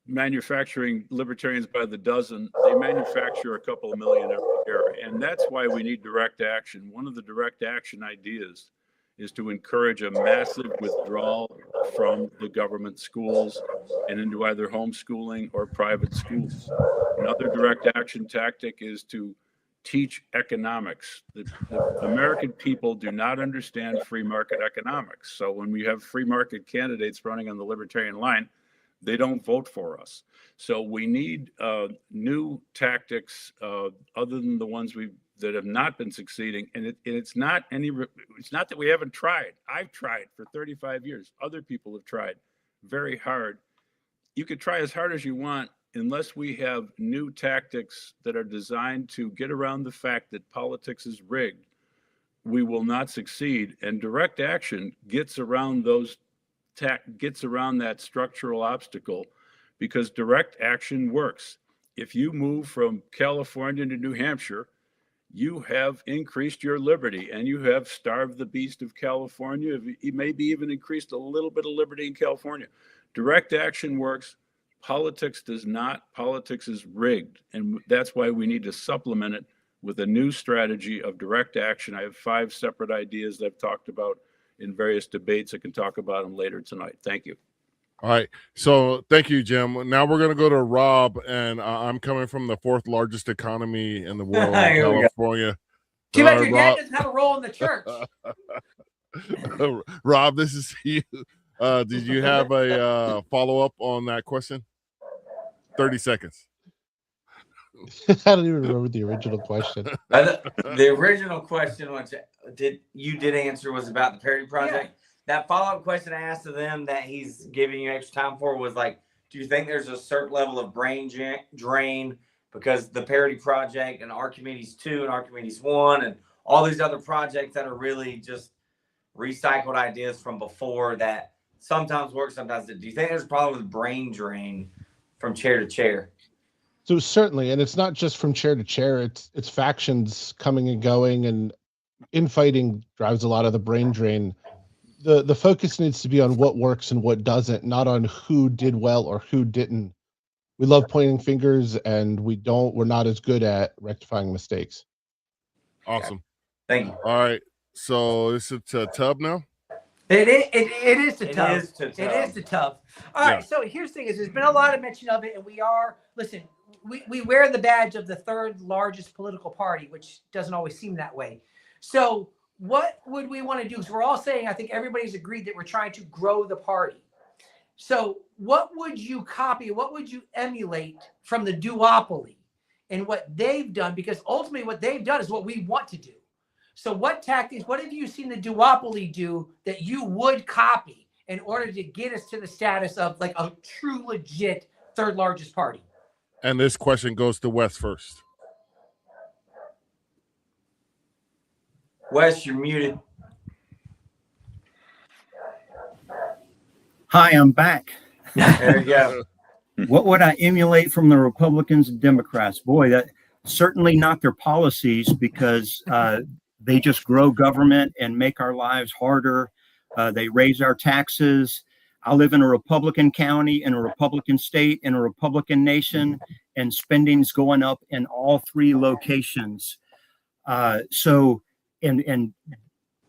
manufacturing libertarians by the dozen, they manufacture a couple of million every year. And that's why we need direct action. One of the direct action ideas is to encourage a massive withdrawal from the government schools and into either homeschooling or private schools. Another direct action tactic is to teach economics. The American people do not understand free market economics. So when we have free market candidates running on the libertarian line, they don't vote for us. So we need new tactics other than the ones that have not been succeeding. And it's not that we haven't tried. I've tried for 35 years. Other people have tried very hard. You could try as hard as you want. Unless we have new tactics that are designed to get around the fact that politics is rigged, we will not succeed. And direct action gets around that structural obstacle, because direct action works. If you move from California to New Hampshire, you have increased your liberty and you have starved the beast of California. You maybe even increased a little bit of liberty in California. Direct action works. Politics does not. Politics is rigged. And that's why we need to supplement it with a new strategy of direct action. I have 5 separate ideas that I've talked about in various debates. I can talk about them later tonight. Thank you. All right. So thank you, Jim. Now we're going to go to Rob, and I'm coming from the 4th largest economy in the world, California. Too bad your dad doesn't have a role in the church. Rob, this is you. Did you have a follow-up on that question? 30 seconds. I don't even remember the original question. The original question, which you did answer, was about the parody project. Yeah. That follow-up question I asked of them that he's giving you extra time for was like, do you think there's a certain level of brain drain because the parody project and Archimedes 2 and Archimedes 1 and all these other projects that are really just recycled ideas from before that sometimes work, sometimes do you think there's a problem with brain drain from chair to chair? So certainly, and it's not just from chair to chair, it's factions coming and going, and infighting drives a lot of the brain drain. The focus needs to be on what works and what doesn't, not on who did well or who didn't. We love pointing fingers, and we're not as good at rectifying mistakes. Awesome. Thank you. All right. So this is to Tub now? It is to Tub. It is to Tub. All right. So here's the thing: there's been a lot of mention of it, and we wear the badge of the 3rd largest political party, which doesn't always seem that way. So what would we want to do? Because we're all saying, I think everybody's agreed that we're trying to grow the party. So what would you copy? What would you emulate from the duopoly and what they've done? Because ultimately what they've done is what we want to do. So what tactics, what have you seen the duopoly do that you would copy in order to get us to the status of like a true, legit 3rd largest party? And this question goes to Wes first. Wes, you're muted. Hi, I'm back. There you go. What would I emulate from the Republicans and Democrats? Boy, that certainly not their policies, because they just grow government and make our lives harder. They raise our taxes. I live in a Republican county, in a Republican state, in a Republican nation, and spending's going up in all 3 locations. And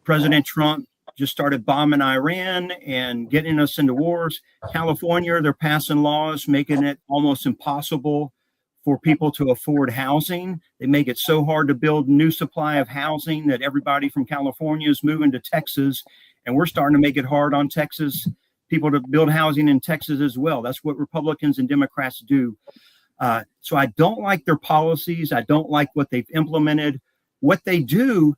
President Trump just started bombing Iran and getting us into wars. California, they're passing laws making it almost impossible for people to afford housing. They make it so hard to build new supply of housing that everybody from California is moving to Texas. And we're starting to make it hard on Texas people to build housing in Texas as well. That's what Republicans and Democrats do. So I don't like their policies. I don't like what they've implemented. What they do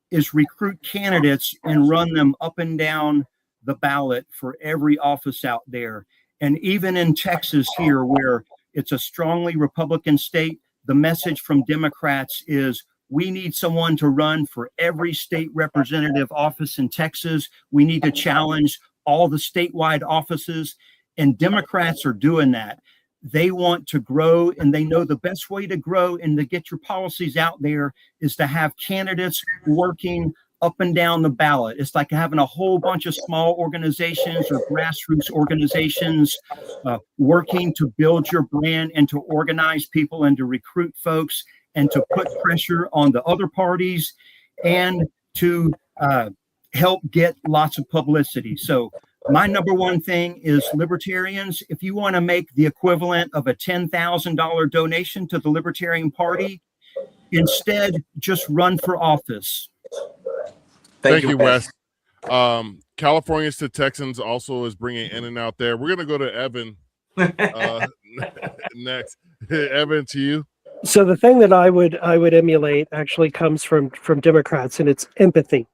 is recruit candidates and run them up and down the ballot for every office out there. And even in Texas here, where it's a strongly Republican state, the message from Democrats is we need someone to run for every state representative office in Texas. We need to challenge all the statewide offices. And Democrats are doing that. They want to grow, and they know the best way to grow and to get your policies out there is to have candidates working up and down the ballot. It's like having a whole bunch of small organizations or grassroots organizations working to build your brand and to organize people and to recruit folks and to put pressure on the other parties and to help get lots of publicity. So my number one thing is libertarians. If you want to make the equivalent of a $10,000 donation to the Libertarian Party, instead just run for office. Thank you, Wes. Californians to Texans also is bringing in and out there. We're going to go to Evan next. Evan, to you. So the thing that I would emulate actually comes from Democrats, and it's empathy.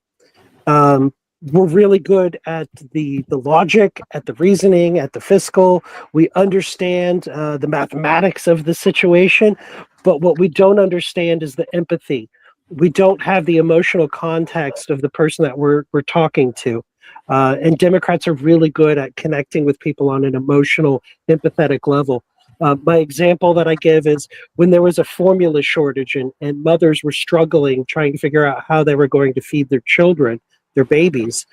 We're really good at the logic, at the reasoning, at the fiscal. We understand the mathematics of the situation, but what we don't understand is the empathy. We don't have the emotional context of the person that we're talking to. And Democrats are really good at connecting with people on an emotional, empathetic level. My example that I give is when there was a formula shortage and mothers were struggling, trying to figure out how they were going to feed their children, their babies.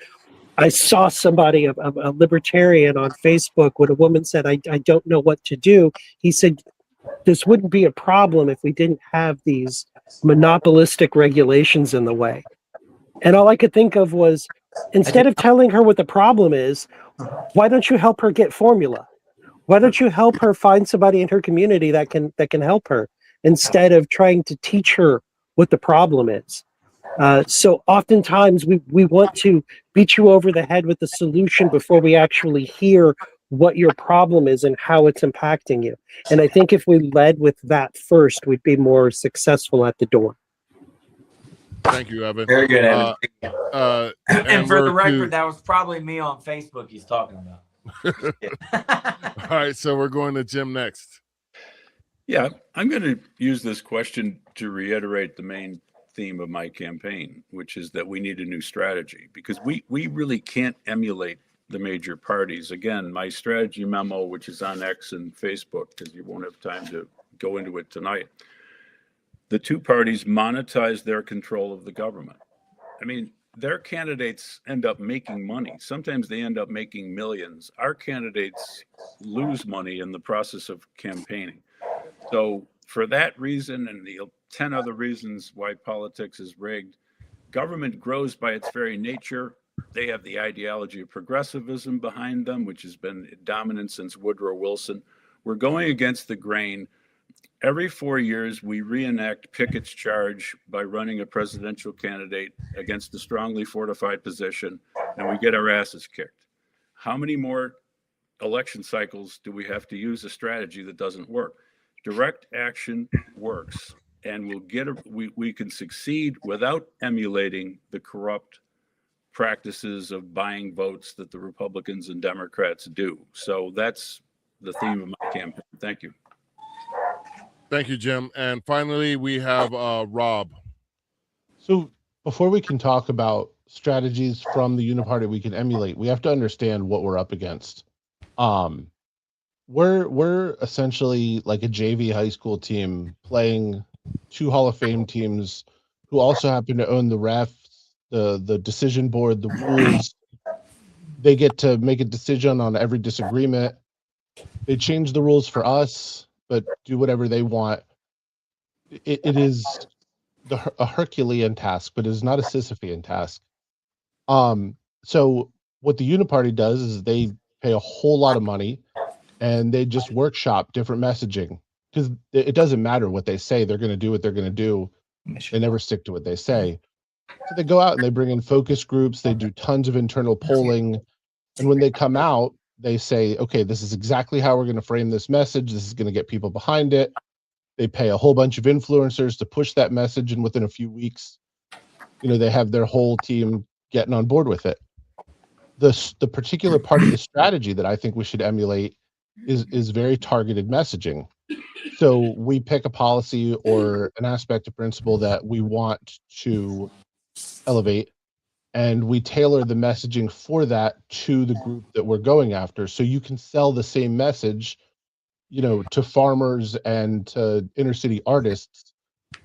I saw somebody, a libertarian on Facebook, when a woman said, I don't know what to do. He said, this wouldn't be a problem if we didn't have these monopolistic regulations in the way. And all I could think of was, instead of telling her what the problem is, why don't you help her get formula? Why don't you help her find somebody in her community that can help her, instead of trying to teach her what the problem is? So oftentimes we want to beat you over the head with the solution before we actually hear what your problem is and how it's impacting you. And I think if we led with that first, we'd be more successful at the door. Thank you, Evan. Very good, Evan. And for the record, that was probably me on Facebook he's talking about. All right, so we're going to Jim next. Yeah, I'm going to use this question to reiterate the main theme of my campaign, which is that we need a new strategy, because we really can't emulate the major parties. Again, my strategy memo, which is on X and Facebook, because you won't have time to go into it tonight. The two parties monetize their control of the government. I mean, their candidates end up making money. Sometimes they end up making millions. Our candidates lose money in the process of campaigning. So for that reason and the 10 other reasons why politics is rigged, government grows by its very nature. They have the ideology of progressivism behind them, which has been dominant since Woodrow Wilson. We're going against the grain. Every 4 years, we reenact Pickett's charge by running a presidential candidate against a strongly fortified position, and we get our asses kicked. How many more election cycles do we have to use a strategy that doesn't work? Direct action works, and we can succeed without emulating the corrupt practices of buying votes that the Republicans and Democrats do. So that's the theme of my campaign. Thank you. Thank you, Jim. And finally, we have Rob. So before we can talk about strategies from the uniparty we can emulate, we have to understand what we're up against. We're essentially like a JV high school team playing two Hall of Fame teams who also happen to own the refs, the decision board, the rules. They get to make a decision on every disagreement. They change the rules for us, but do whatever they want. It is a Herculean task, but it is not a Sisyphean task. So what the Uniparty does is they pay a whole lot of money and they just workshop different messaging, because it doesn't matter what they say. They're going to do what they're going to do. They never stick to what they say. So they go out and they bring in focus groups. They do tons of internal polling. And when they come out, they say, okay, this is exactly how we're going to frame this message. This is going to get people behind it. They pay a whole bunch of influencers to push that message. And within a few weeks, they have their whole team getting on board with it. The particular part of the strategy that I think we should emulate is very targeted messaging. So we pick a policy or an aspect of principle that we want to elevate, and we tailor the messaging for that to the group that we're going after. So you can sell the same message, to farmers and to inner city artists,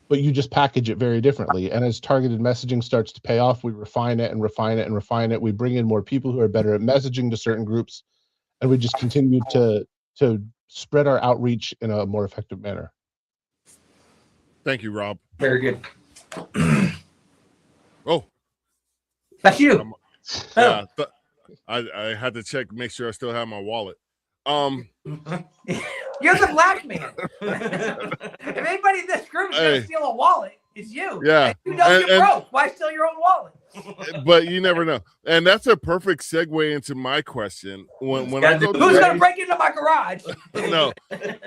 but you just package it very differently. And as targeted messaging starts to pay off, we refine it and refine it and refine it. We bring in more people who are better at messaging to certain groups, and we just continue to spread our outreach in a more effective manner. Thank you, Rob. Very good. Oh, That's you. yeah. I had to check, make sure I still have my wallet. You're the black man. If anybody in this group is going to steal a wallet, it's you. Yeah. And you know you're broke. Why steal your own wallet? But you never know. And that's a perfect segue into my question. When I go to Who's going to break into my garage? No.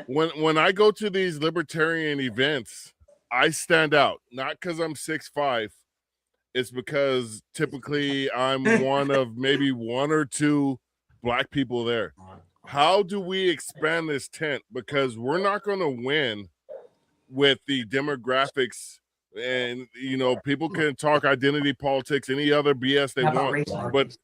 When I go to these libertarian events, I stand out. Not because I'm 6'5". It's because typically I'm one of maybe one or two black people there. How do we expand this tent? Because we're not going to win with the demographics, and people can talk identity politics, any other BS they want.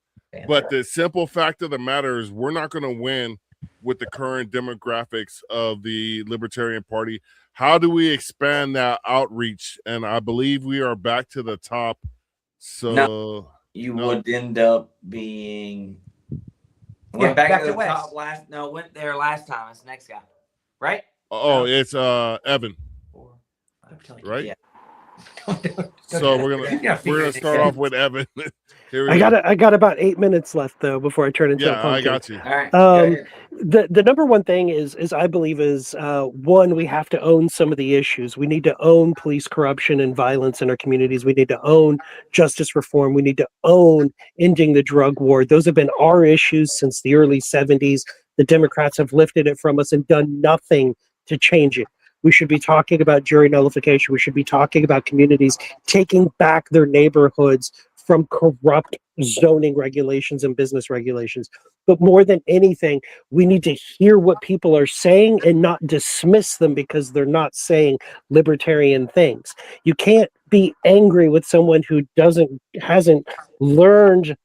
But the simple fact of the matter is we're not going to win with the current demographics of the Libertarian Party. How do we expand that outreach? And I believe we are back to the top. So you would end up being back to the West. top last. No, went there last time. It's the next guy, right? Oh, it's Evan, right? Yeah. So we're gonna start off with Evan. Here we go. I got about 8 minutes left though before I turn into a pumpkin. I got you. All right. The number one thing is I believe is one, we have to own some of the issues. We need to own police corruption and violence in our communities. We need to own justice reform. We need to own ending the drug war. Those have been our issues since the early 70s. The Democrats have lifted it from us and done nothing to change it. We should be talking about jury nullification. We should be talking about communities taking back their neighborhoods from corrupt zoning regulations and business regulations. But more than anything, we need to hear what people are saying and not dismiss them because they're not saying libertarian things. You can't be angry with someone who hasn't learned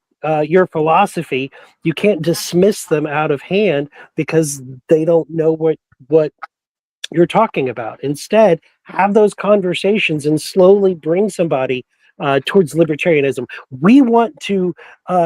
your philosophy. You can't dismiss them out of hand because they don't know what you're talking about. Instead, have those conversations and slowly bring somebody towards libertarianism. We want to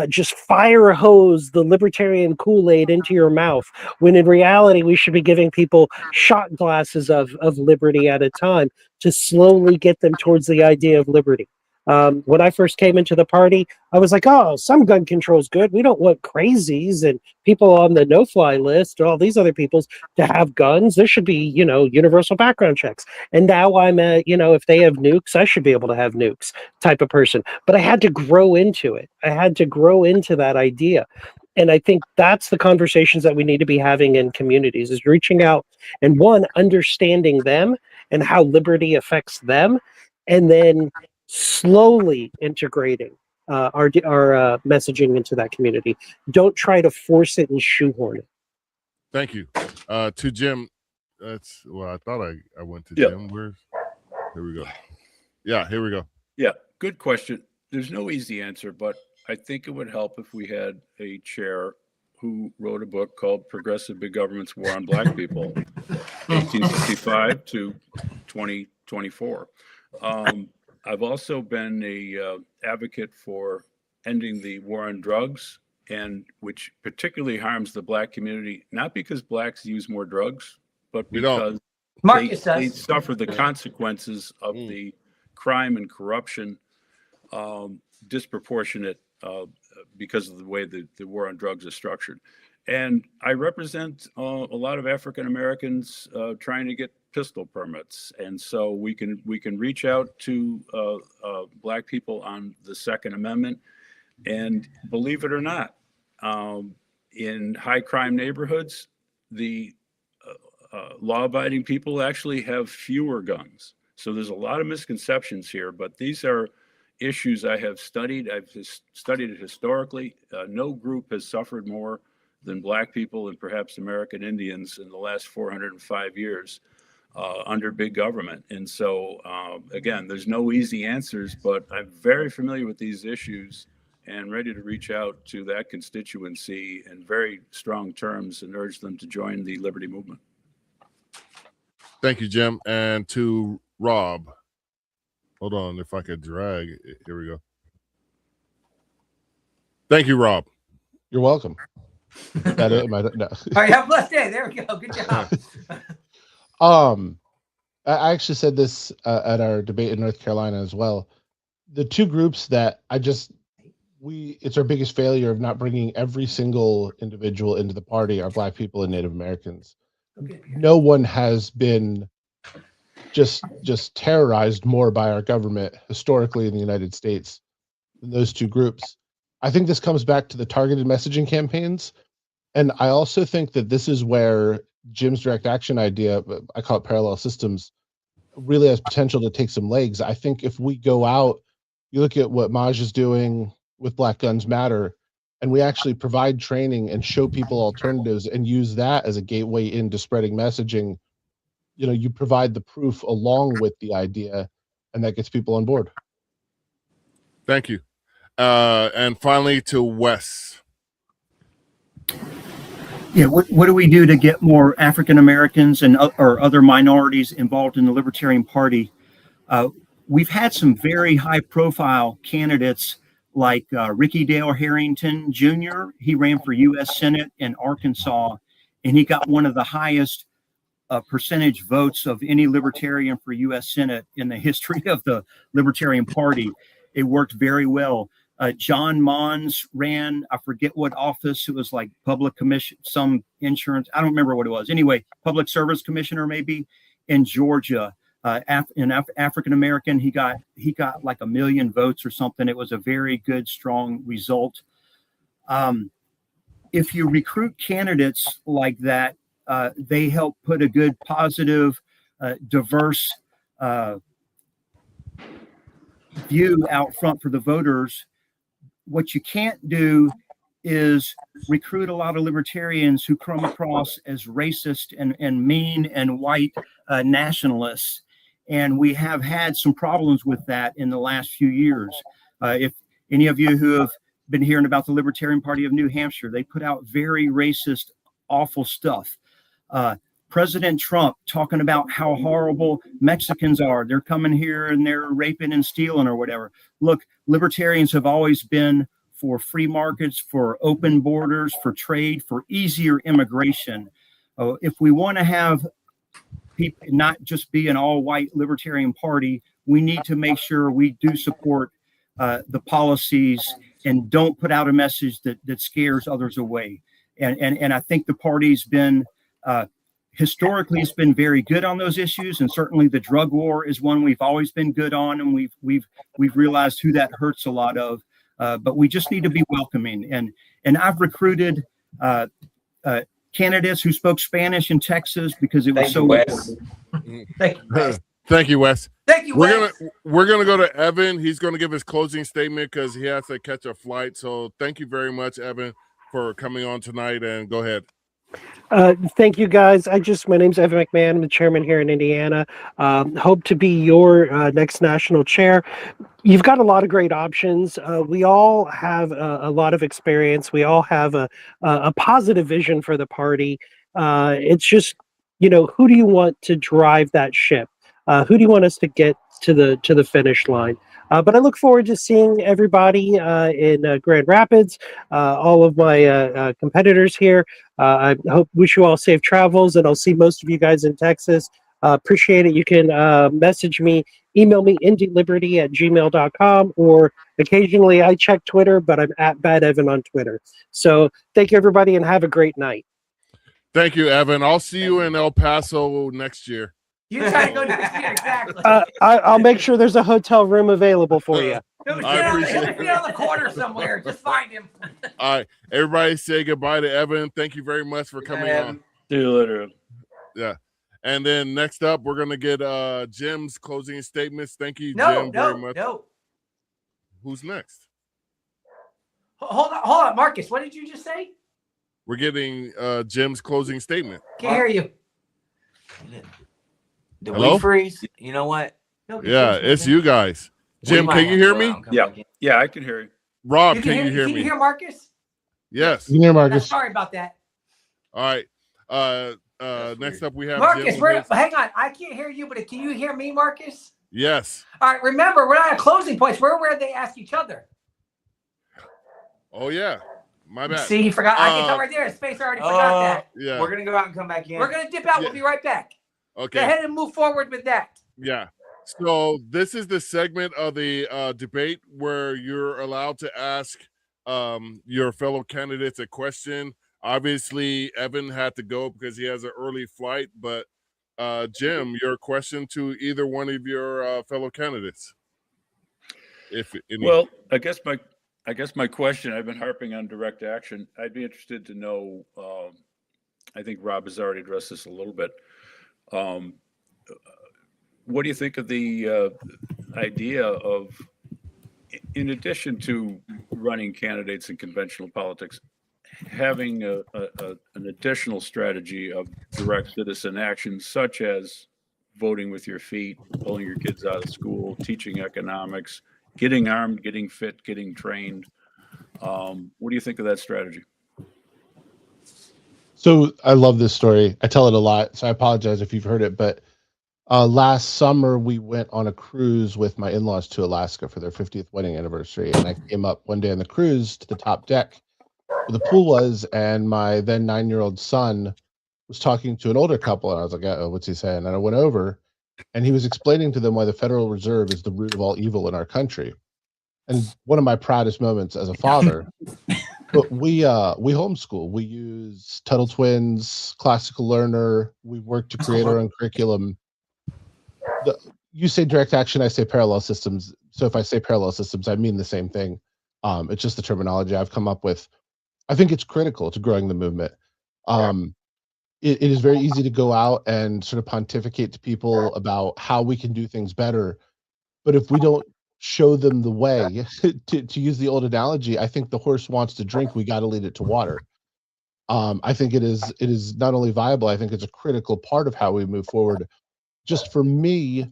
just fire hose the libertarian Kool-Aid into your mouth, when in reality we should be giving people shot glasses of liberty at a time to slowly get them towards the idea of liberty. When I first came into the party, I was like, oh, some gun control is good. We don't want crazies and people on the no-fly list and all these other peoples to have guns. There should be, universal background checks. And now I'm if they have nukes, I should be able to have nukes type of person. But I had to grow into it. I had to grow into that idea. And I think that's the conversations that we need to be having in communities, is reaching out and, one, understanding them and how liberty affects them, and then slowly integrating our messaging into that community. Don't try to force it and shoehorn it. Thank you. To Jim, I thought I went to Jim. Here we go. Yeah, here we go. Yeah, good question. There's no easy answer, but I think it would help if we had a chair who wrote a book called Progressive Big Government's War on Black People, 1865 to 2024. I've also been a advocate for ending the war on drugs, and which particularly harms the Black community, not because Blacks use more drugs, but because they suffer the consequences of the crime and corruption, disproportionate because of the way the war on drugs is structured. And I represent a lot of African Americans trying to get pistol permits, and so we can reach out to Black people on the Second Amendment. And believe it or not, in high crime neighborhoods, the law-abiding people actually have fewer guns. So there's a lot of misconceptions here, but these are issues I have studied. I've studied it historically. No group has suffered more than Black people and perhaps American Indians in the last 405 years under big government. And so, again, there's no easy answers, but I'm very familiar with these issues and ready to reach out to that constituency in very strong terms and urge them to join the Liberty Movement. Thank you, Jim. And to Rob, hold on, if I could drag it. Here we go. Thank you, Rob. You're welcome. Is that it? No. All right, have a blessed day. There we go. Good job. I actually said this at our debate in North Carolina as well. The two groups that it's our biggest failure of not bringing every single individual into the party are Black people and Native Americans. Okay. No one has been just terrorized more by our government historically in the United States than those two groups. I think this comes back to the targeted messaging campaigns. And I also think that this is where Jim's direct action idea, I call it parallel systems, really has potential to take some legs. I think if we go out, you look at what Maj is doing with Black Guns Matter, and we actually provide training and show people alternatives and use that as a gateway into spreading messaging. You provide the proof along with the idea, and that gets people on board. Thank you. And finally to Wes. Yeah, what do we do to get more African Americans and or other minorities involved in the Libertarian Party? We've had some very high-profile candidates like Ricky Dale Harrington Jr. He ran for U.S. Senate in Arkansas, and he got one of the highest percentage votes of any Libertarian for U.S. Senate in the history of the Libertarian Party. It worked very well. John Mons ran, I forget what office, it was like public commission, some insurance, I don't remember what it was. Anyway, public service commissioner maybe in Georgia. African American, he got like 1 million votes or something. It was a very good, strong result. If you recruit candidates like that, they help put a good, positive, diverse view out front for the voters. What you can't do is recruit a lot of libertarians who come across as racist and mean and white nationalists. And we have had some problems with that in the last few years. If any of you who have been hearing about the Libertarian Party of New Hampshire, they put out very racist, awful stuff. President Trump talking about how horrible Mexicans are. They're coming here and they're raping and stealing or whatever. Look, libertarians have always been for free markets, for open borders, for trade, for easier immigration. If we want to have people not just be an all-white Libertarian Party, we need to make sure we do support the policies and don't put out a message that scares others away. And I think the party's been historically, it's been very good on those issues, and certainly the drug war is one we've always been good on, and we've realized who that hurts a lot of. But we just need to be welcoming. And I've recruited candidates who spoke Spanish in Texas because it was so important. Thank you, Wes. Thank you, Wes. Thank you, Wes. We're gonna go to Evan. He's gonna give his closing statement because he has to catch a flight. So thank you very much, Evan, for coming on tonight. And go ahead. Thank you, guys. My name's Evan McMahon. I'm the chairman here in Indiana. Hope to be your next national chair. You've got a lot of great options. We all have a lot of experience. We all have a positive vision for the party. It's just, who do you want to drive that ship? Who do you want us to get to the finish line? But I look forward to seeing everybody in Grand Rapids, all of my competitors here. I wish you all safe travels, and I'll see most of you guys in Texas. Appreciate it. You can message me email me indyliberty@gmail.com, or occasionally I check Twitter, but I'm at Bad Evan on Twitter. So thank you, everybody, and have a great night. Thank you, Evan. I'll see you in El Paso next year. You try to go next year, exactly. I'll make sure there's a hotel room available for you. He'll I appreciate be on the corner somewhere. Just find him. All right, everybody, say goodbye to Evan. Thank you very much for coming on. See you later. Yeah. And then next up, we're going to get Jim's closing statements. Thank you, Jim, very much. No. Who's next? Hold on, Marcus. What did you just say? We're getting Jim's closing statement. Can't hear you. Did Hello? we freeze? You know what? Yeah, it's you guys. Jim, We might can you have hear to me? go out and come Yeah. back in. Yeah, I can hear you. Rob, can you hear Can me? you hear Marcus? Yes. You can hear Marcus. Sorry about that. All right. Next up, we have Marcus, Jim. hang on. I can't hear you, but can you hear me, Marcus? Yes. All right. Remember, we're not at closing points. We're where they ask each other. Oh, yeah. My bad. See, he forgot. I can tell right there. His face already forgot that. Yeah. We're gonna go out and come back in. We're gonna dip out. Yeah. We'll be right back. Okay. Go ahead and move forward with that. Yeah. So this is the segment of the debate where you're allowed to ask your fellow candidates a question. Obviously, Evan had to go because he has an early flight, but Jim, your question to either one of your fellow candidates. If any. Well, I guess my question, I've been harping on direct action. I'd be interested to know, I think Rob has already addressed this a little bit. What do you think of the idea of, in addition to running candidates in conventional politics, having an additional strategy of direct citizen action, such as voting with your feet, pulling your kids out of school, teaching economics, getting armed, getting fit, getting trained? What do you think of that strategy? So I love this story. I tell it a lot, so I apologize if you've heard it. But last summer, we went on a cruise with my in-laws to Alaska for their 50th wedding anniversary. And I came up one day on the cruise to the top deck where the pool was, and my then 9-year-old son was talking to an older couple. And I was like, uh-oh, what's he saying? And I went over, and he was explaining to them why the Federal Reserve is the root of all evil in our country. And one of my proudest moments as a father. But we homeschool. We use Tuttle Twins, Classical Learner. We work to create our own curriculum. You say direct action, I say parallel systems. So if I say parallel systems, I mean the same thing. It's just the terminology I've come up with. I think it's critical to growing the movement. It is very easy to go out and sort of pontificate to people about how we can do things better. But if we don't show them the way, to use the old analogy, I think the horse wants to drink, we got to lead it to water. I think it is not only viable, I think it's a critical part of how we move forward. Just for me,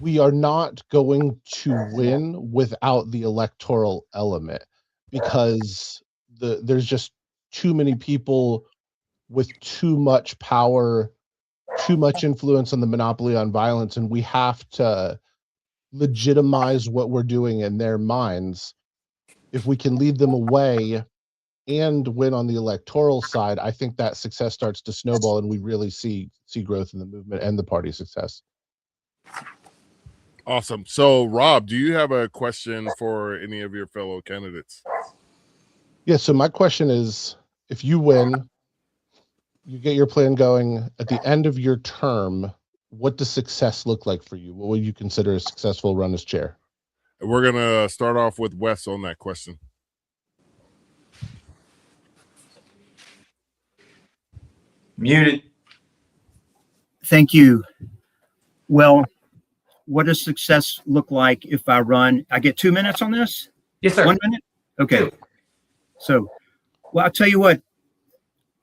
we are not going to win without the electoral element, because there's just too many people with too much power, too much influence on the monopoly on violence, and we have to legitimize what we're doing in their minds. If we can lead them away and win on the electoral side, I think that success starts to snowball, and we really see growth in the movement and the party success. Awesome. So, Rob, do you have a question for any of your fellow candidates? Yeah, so my question is, if you win, you get your plan going, at the end of your term, what does success look like for you? What would you consider a successful run as chair? We're going to start off with Wes on that question. Muted. Thank you. Well, what does success look like if I run? I get 2 minutes on this? Yes, sir. 1 minute? Okay. So, well, I'll tell you what.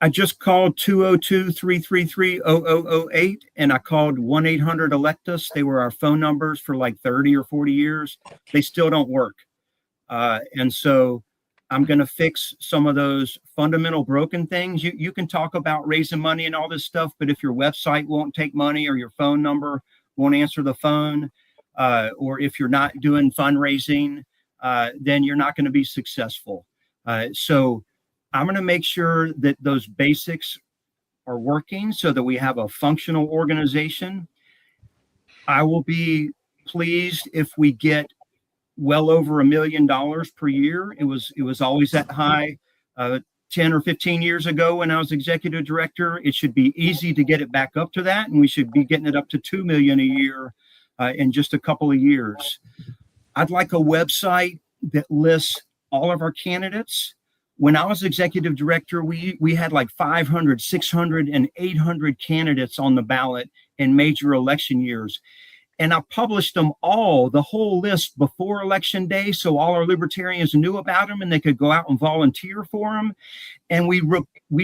I just called 202-333-0008, and I called 1-800-ELECT-US. They were our phone numbers for like 30 or 40 years. They still don't work. And so I'm going to fix some of those fundamental broken things. You can talk about raising money and all this stuff, but if your website won't take money, or your phone number won't answer the phone, or if you're not doing fundraising, then you're not going to be successful. So I'm going to make sure that those basics are working so that we have a functional organization. I will be pleased if we get well over $1 million per year. It was always that high 10 or 15 years ago when I was executive director. It should be easy to get it back up to that, and we should be getting it up to 2 million a year in just a couple of years. I'd like a website that lists all of our candidates. When I was executive director, we had like 500, 600, and 800 candidates on the ballot in major election years. And I published them all, the whole list, before election day, so all our libertarians knew about them and they could go out and volunteer for them. And we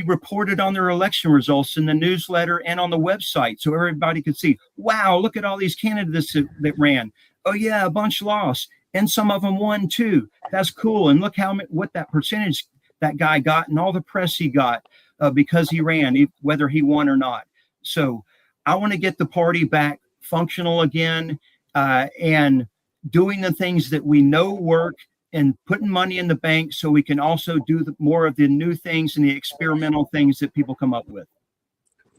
reported on their election results in the newsletter and on the website, so everybody could see, wow, look at all these candidates that ran. Oh yeah, a bunch lost, and some of them won too. That's cool. And look what that percentage that guy got, and all the press he got because he ran, whether he won or not. So I want to get the party back functional again, and doing the things that we know work, and putting money in the bank so we can also do more of the new things and the experimental things that people come up with.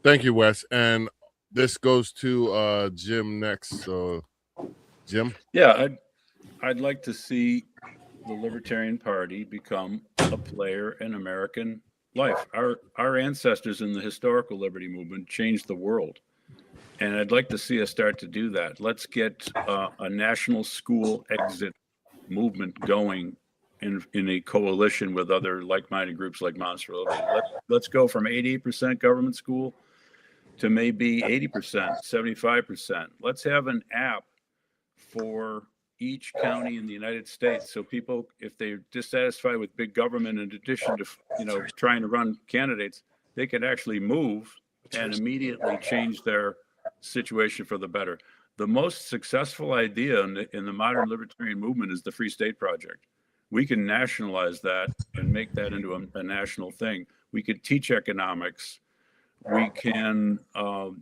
Thank you, Wes. And this goes to Jim next. So, Jim? Yeah, I'd like to see the Libertarian Party become a player in American life. Our ancestors in the historical liberty movement changed the world. And I'd like to see us start to do that. Let's get a national school exit movement going in a coalition with other like-minded groups like Monster Liberty. Let's go from 88% government school to maybe 80%, 75%. Let's have an app for each county in the United States, so people, if they're dissatisfied with big government, in addition to trying to run candidates, they could actually move and immediately change their situation for the better. The most successful idea in the modern libertarian movement is the Free State Project. We can nationalize that and make that into a national thing. We could teach economics. We can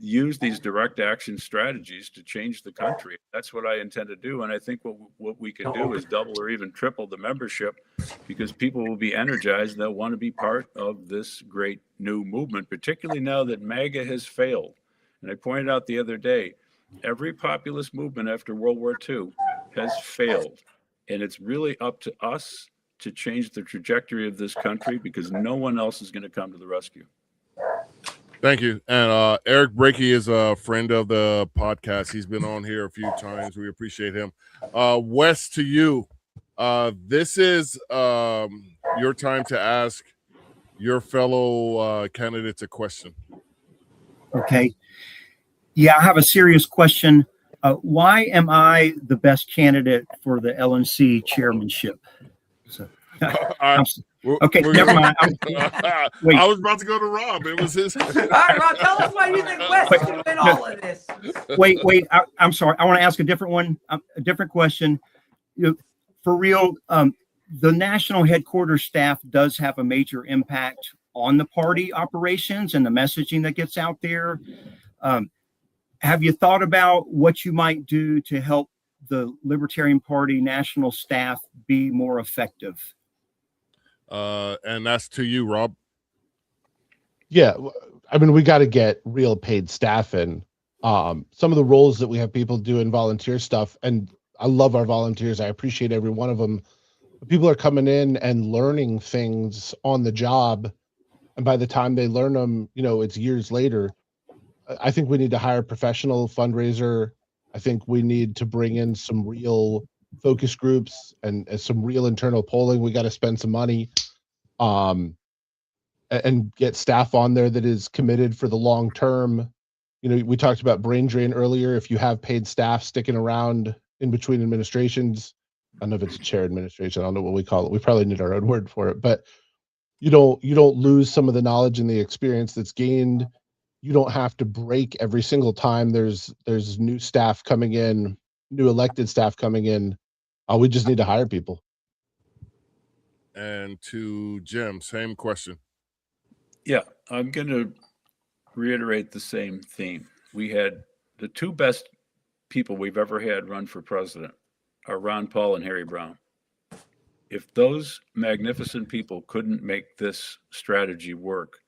use these direct action strategies to change the country. That's what I intend to do. And I think what we can do is double or even triple the membership, because people will be energized and they'll want to be part of this great new movement, particularly now that MAGA has failed. And I pointed out the other day, every populist movement after World War II has failed. And it's really up to us to change the trajectory of this country, because no one else is going to come to the rescue. Thank you. And Eric Brakey is a friend of the podcast. He's been on here a few times. We appreciate him. Wes, to you. This is your time to ask your fellow candidates a question. Okay. Yeah, I have a serious question. Why am I the best candidate for the LNC chairmanship? So, okay, never mind. Wait. I was about to go to Rob. It was his. All right, Rob, tell us why you think Wes is going to win all of this. Wait. I'm sorry. I want to ask a different one, a different question. For real, the national headquarters staff does have a major impact on the party operations and the messaging that gets out there. Have you thought about what you might do to help the Libertarian Party national staff be more effective? And that's to you, Rob. Yeah, I mean, we got to get real paid staff in. Some of the roles that we have people doing volunteer stuff, and I love our volunteers. I appreciate every one of them. People are coming in and learning things on the job, and by the time they learn them, it's years later. I think we need to hire a professional fundraiser. I think we need to bring in some real focus groups and some real internal polling. We got to spend some money and get staff on there that is committed for the long term. We talked about brain drain earlier. If you have paid staff sticking around in between administrations, I don't know if it's chair administration, I don't know what we call it. We probably need our own word for it, but you don't lose some of the knowledge and the experience that's gained. You don't have to break every single time there's new staff coming in, new elected staff coming in. We just need to hire people. And to Jim, same question. Yeah, I'm going to reiterate the same theme. We had the two best people we've ever had run for president are Ron Paul and Harry Brown. If those magnificent people couldn't make this strategy work,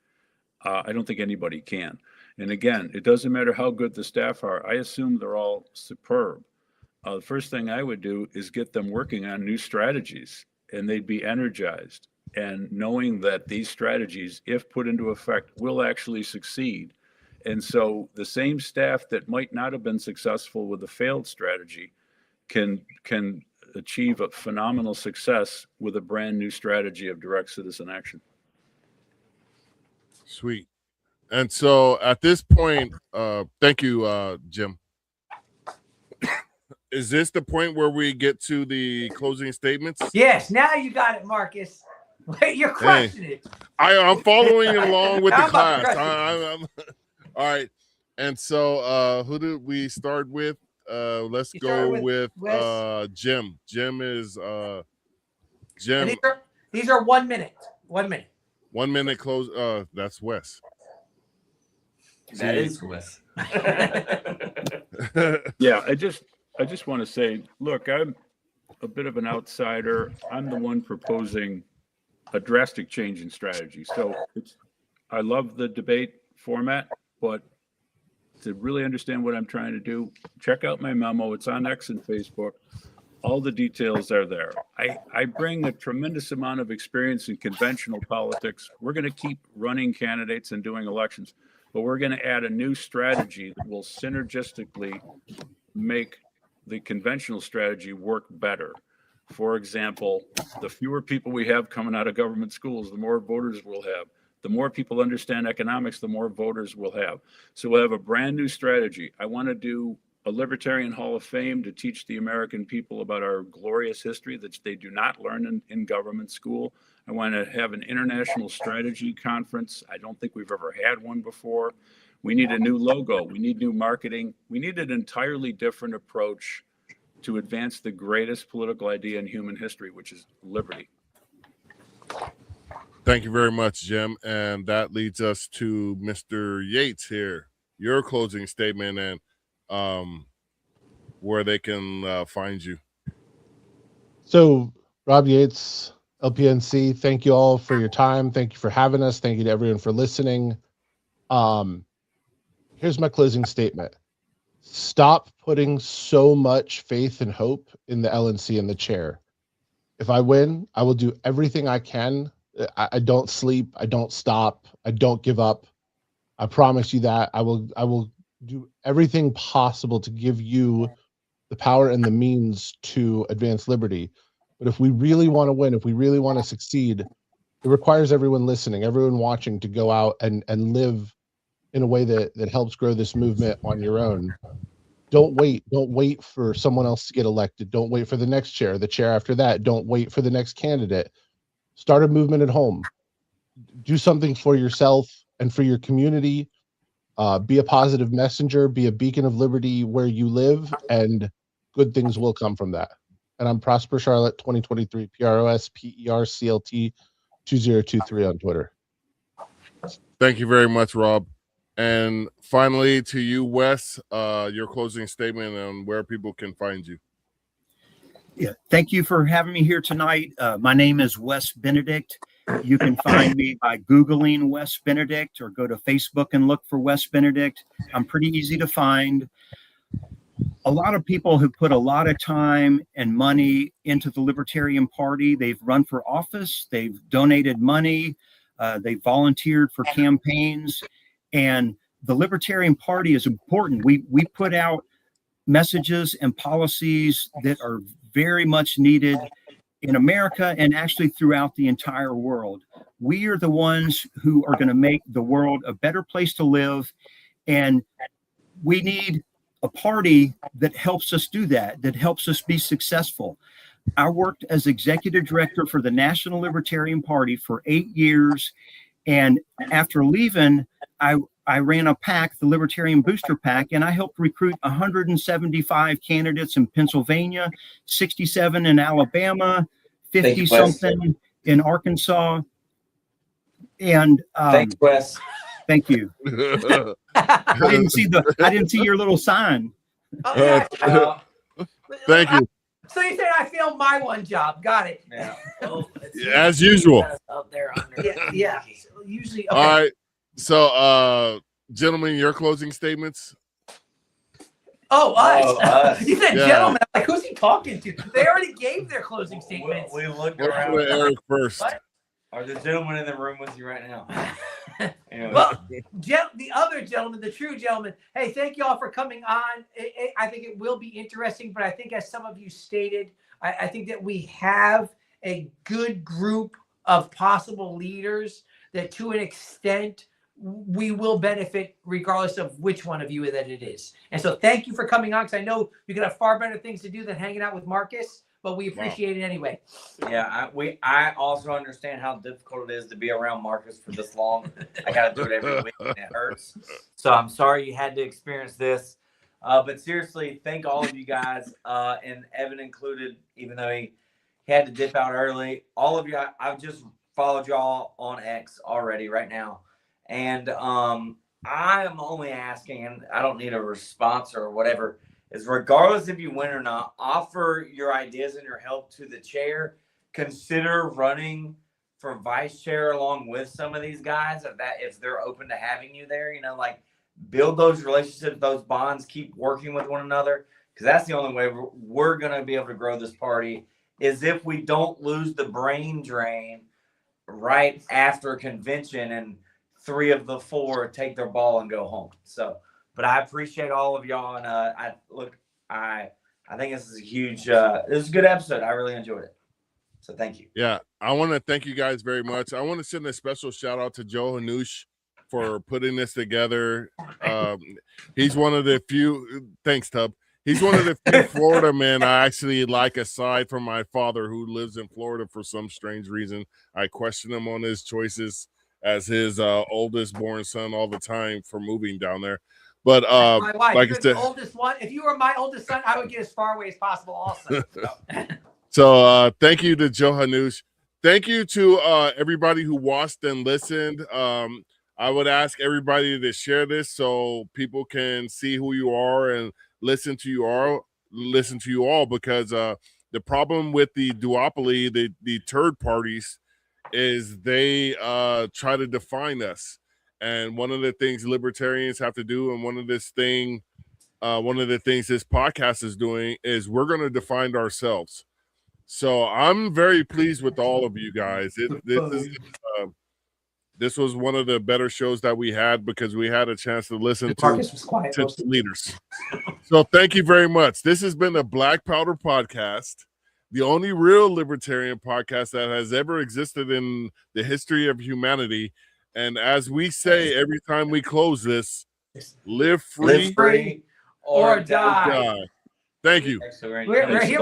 I don't think anybody can. And again, it doesn't matter how good the staff are. I assume they're all superb. The first thing I would do is get them working on new strategies, and they'd be energized and knowing that these strategies, if put into effect, will actually succeed. And so the same staff that might not have been successful with a failed strategy can achieve a phenomenal success with a brand new strategy of direct citizen action. Sweet. And so at this point, thank you, Jim. Is this the point where we get to the closing statements? Yes, now you got it, Marcus. You're crushing it. I'm following along with the I'm about to class. crush All right. And so who did we start with? Let's go with Jim. Jim is Jim. And these are 1 minute. 1 minute. 1 minute close. That's Wes. That is Wes. Yeah, I just want to say, look, I'm a bit of an outsider. I'm the one proposing a drastic change in strategy. So I love the debate format, but to really understand what I'm trying to do, check out my memo. It's on X and Facebook. All the details are there. I bring a tremendous amount of experience in conventional politics. We're going to keep running candidates and doing elections, but we're going to add a new strategy that will synergistically make the conventional strategy work better. For example, the fewer people we have coming out of government schools, the more voters we'll have. The more people understand economics, the more voters we'll have. So we'll have a brand new strategy. I want to do a Libertarian Hall of Fame to teach the American people about our glorious history that they do not learn in government school. I want to have an international strategy conference. I don't think we've ever had one before. We need a new logo. We need new marketing. We need an entirely different approach to advance the greatest political idea in human history, which is liberty. Thank you very much, Jim. And that leads us to Mr. Yates here. Your closing statement and where they can find you. So, Rob Yates, LPNC, thank you all for your time. Thank you for having us. Thank you to everyone for listening. Here's my closing statement. Stop putting so much faith and hope in the LNC and the chair. If I win, I will do everything I can. I don't sleep. I don't stop. I don't give up. I promise you that. I will do everything possible to give you the power and the means to advance liberty. But if we really want to win, if we really want to succeed, it requires everyone listening, everyone watching to go out and live in a way that helps grow this movement on your own. Don't wait for someone else to get elected. Don't wait for the next chair, the chair after that. Don't wait for the next candidate. Start a movement at home. Do something for yourself and for your community. Be a positive messenger, be a beacon of liberty where you live, and good things will come from that. And I'm Prosper Charlotte 2023, PROSPERCLT 2023 on Twitter. Thank you very much, Rob. And finally, to you, Wes, your closing statement on where people can find you. Yeah, thank you for having me here tonight. My name is Wes Benedict. You can find me by Googling Wes Benedict or go to Facebook and look for Wes Benedict. I'm pretty easy to find. A lot of people have put a lot of time and money into the Libertarian Party. They've run for office. They've donated money. They've volunteered for campaigns. And the Libertarian Party is important. We put out messages and policies that are very much needed in America and actually throughout the entire world. We are the ones who are going to make the world a better place to live. And we need a party that helps us do that, that helps us be successful. I worked as executive director for the National Libertarian Party for 8 years. And after leaving, I ran a PAC, the Libertarian Booster PAC, and I helped recruit 175 candidates in Pennsylvania, 67 in Alabama, 50 something in Arkansas. And thanks, Wes. Thank you. I didn't see your little sign. Okay. Thank you. So you said I failed my one job. Got it. Yeah. As usual. Yeah. Usually. Okay. All right. So Gentlemen, your closing statements. Oh, us. Oh, us. You said Yeah. gentlemen. Like, who's he talking to? They already gave their closing statements. We looked Let's around. go to Eric first. What? Are the gentlemen in the room with you right now? Anyway. Well, the other gentleman, the true gentleman. Hey, thank you all for coming on. I think it will be interesting, but I think as some of you stated, I think that we have a good group of possible leaders that to an extent we will benefit regardless of which one of you that it is. And so thank you for coming on, because I know you could have far better things to do than hanging out with Marcus, but we appreciate it anyway. Yeah, I also understand how difficult it is to be around Marcus for this long. I got to do it every week, and it hurts. So I'm sorry you had to experience this. But seriously, thank all of you guys, and Evan included, even though he had to dip out early. All of you, I've just followed y'all on X already right now. And I am only asking, and I don't need a response or whatever, is regardless if you win or not, offer your ideas and your help to the chair. Consider running for vice chair along with some of these guys if they're open to having you there. You know, like build those relationships, those bonds, keep working with one another, because that's the only way we're going to be able to grow this party, is if we don't lose the brain drain right after convention and 3 of the 4 take their ball and go home. So, but I appreciate all of y'all, and I think this is a huge, this is a good episode. I really enjoyed it. So thank you. Yeah, I want to thank you guys very much. I want to send a special shout out to Joe Hanush for putting this together. He's one of the few. Thanks, Tub. He's one of the few Florida men I actually like, aside from my father, who lives in Florida for some strange reason. I question him on his choices as his oldest born son all the time for moving down there. But My wife, like I you're said, the oldest one. If you were my oldest son, I would get as far away as possible also. So thank you to Joe Hanush. Thank you to everybody who watched and listened. I would ask everybody to share this so people can see who you are and listen to you all, because the problem with the duopoly, the third parties, is they try to define us. And one of the things libertarians have to do, and one of the things this podcast is doing, is we're going to define ourselves. So I'm very pleased with all of you guys. This was one of the better shows that we had, because we had a chance to listen Marcus was quiet. to leaders. So thank you very much. This has been the Black Powder Podcast, the only real libertarian podcast that has ever existed in the history of humanity. And as we say every time we close this, live free, Live free or die. Thank you. We're here.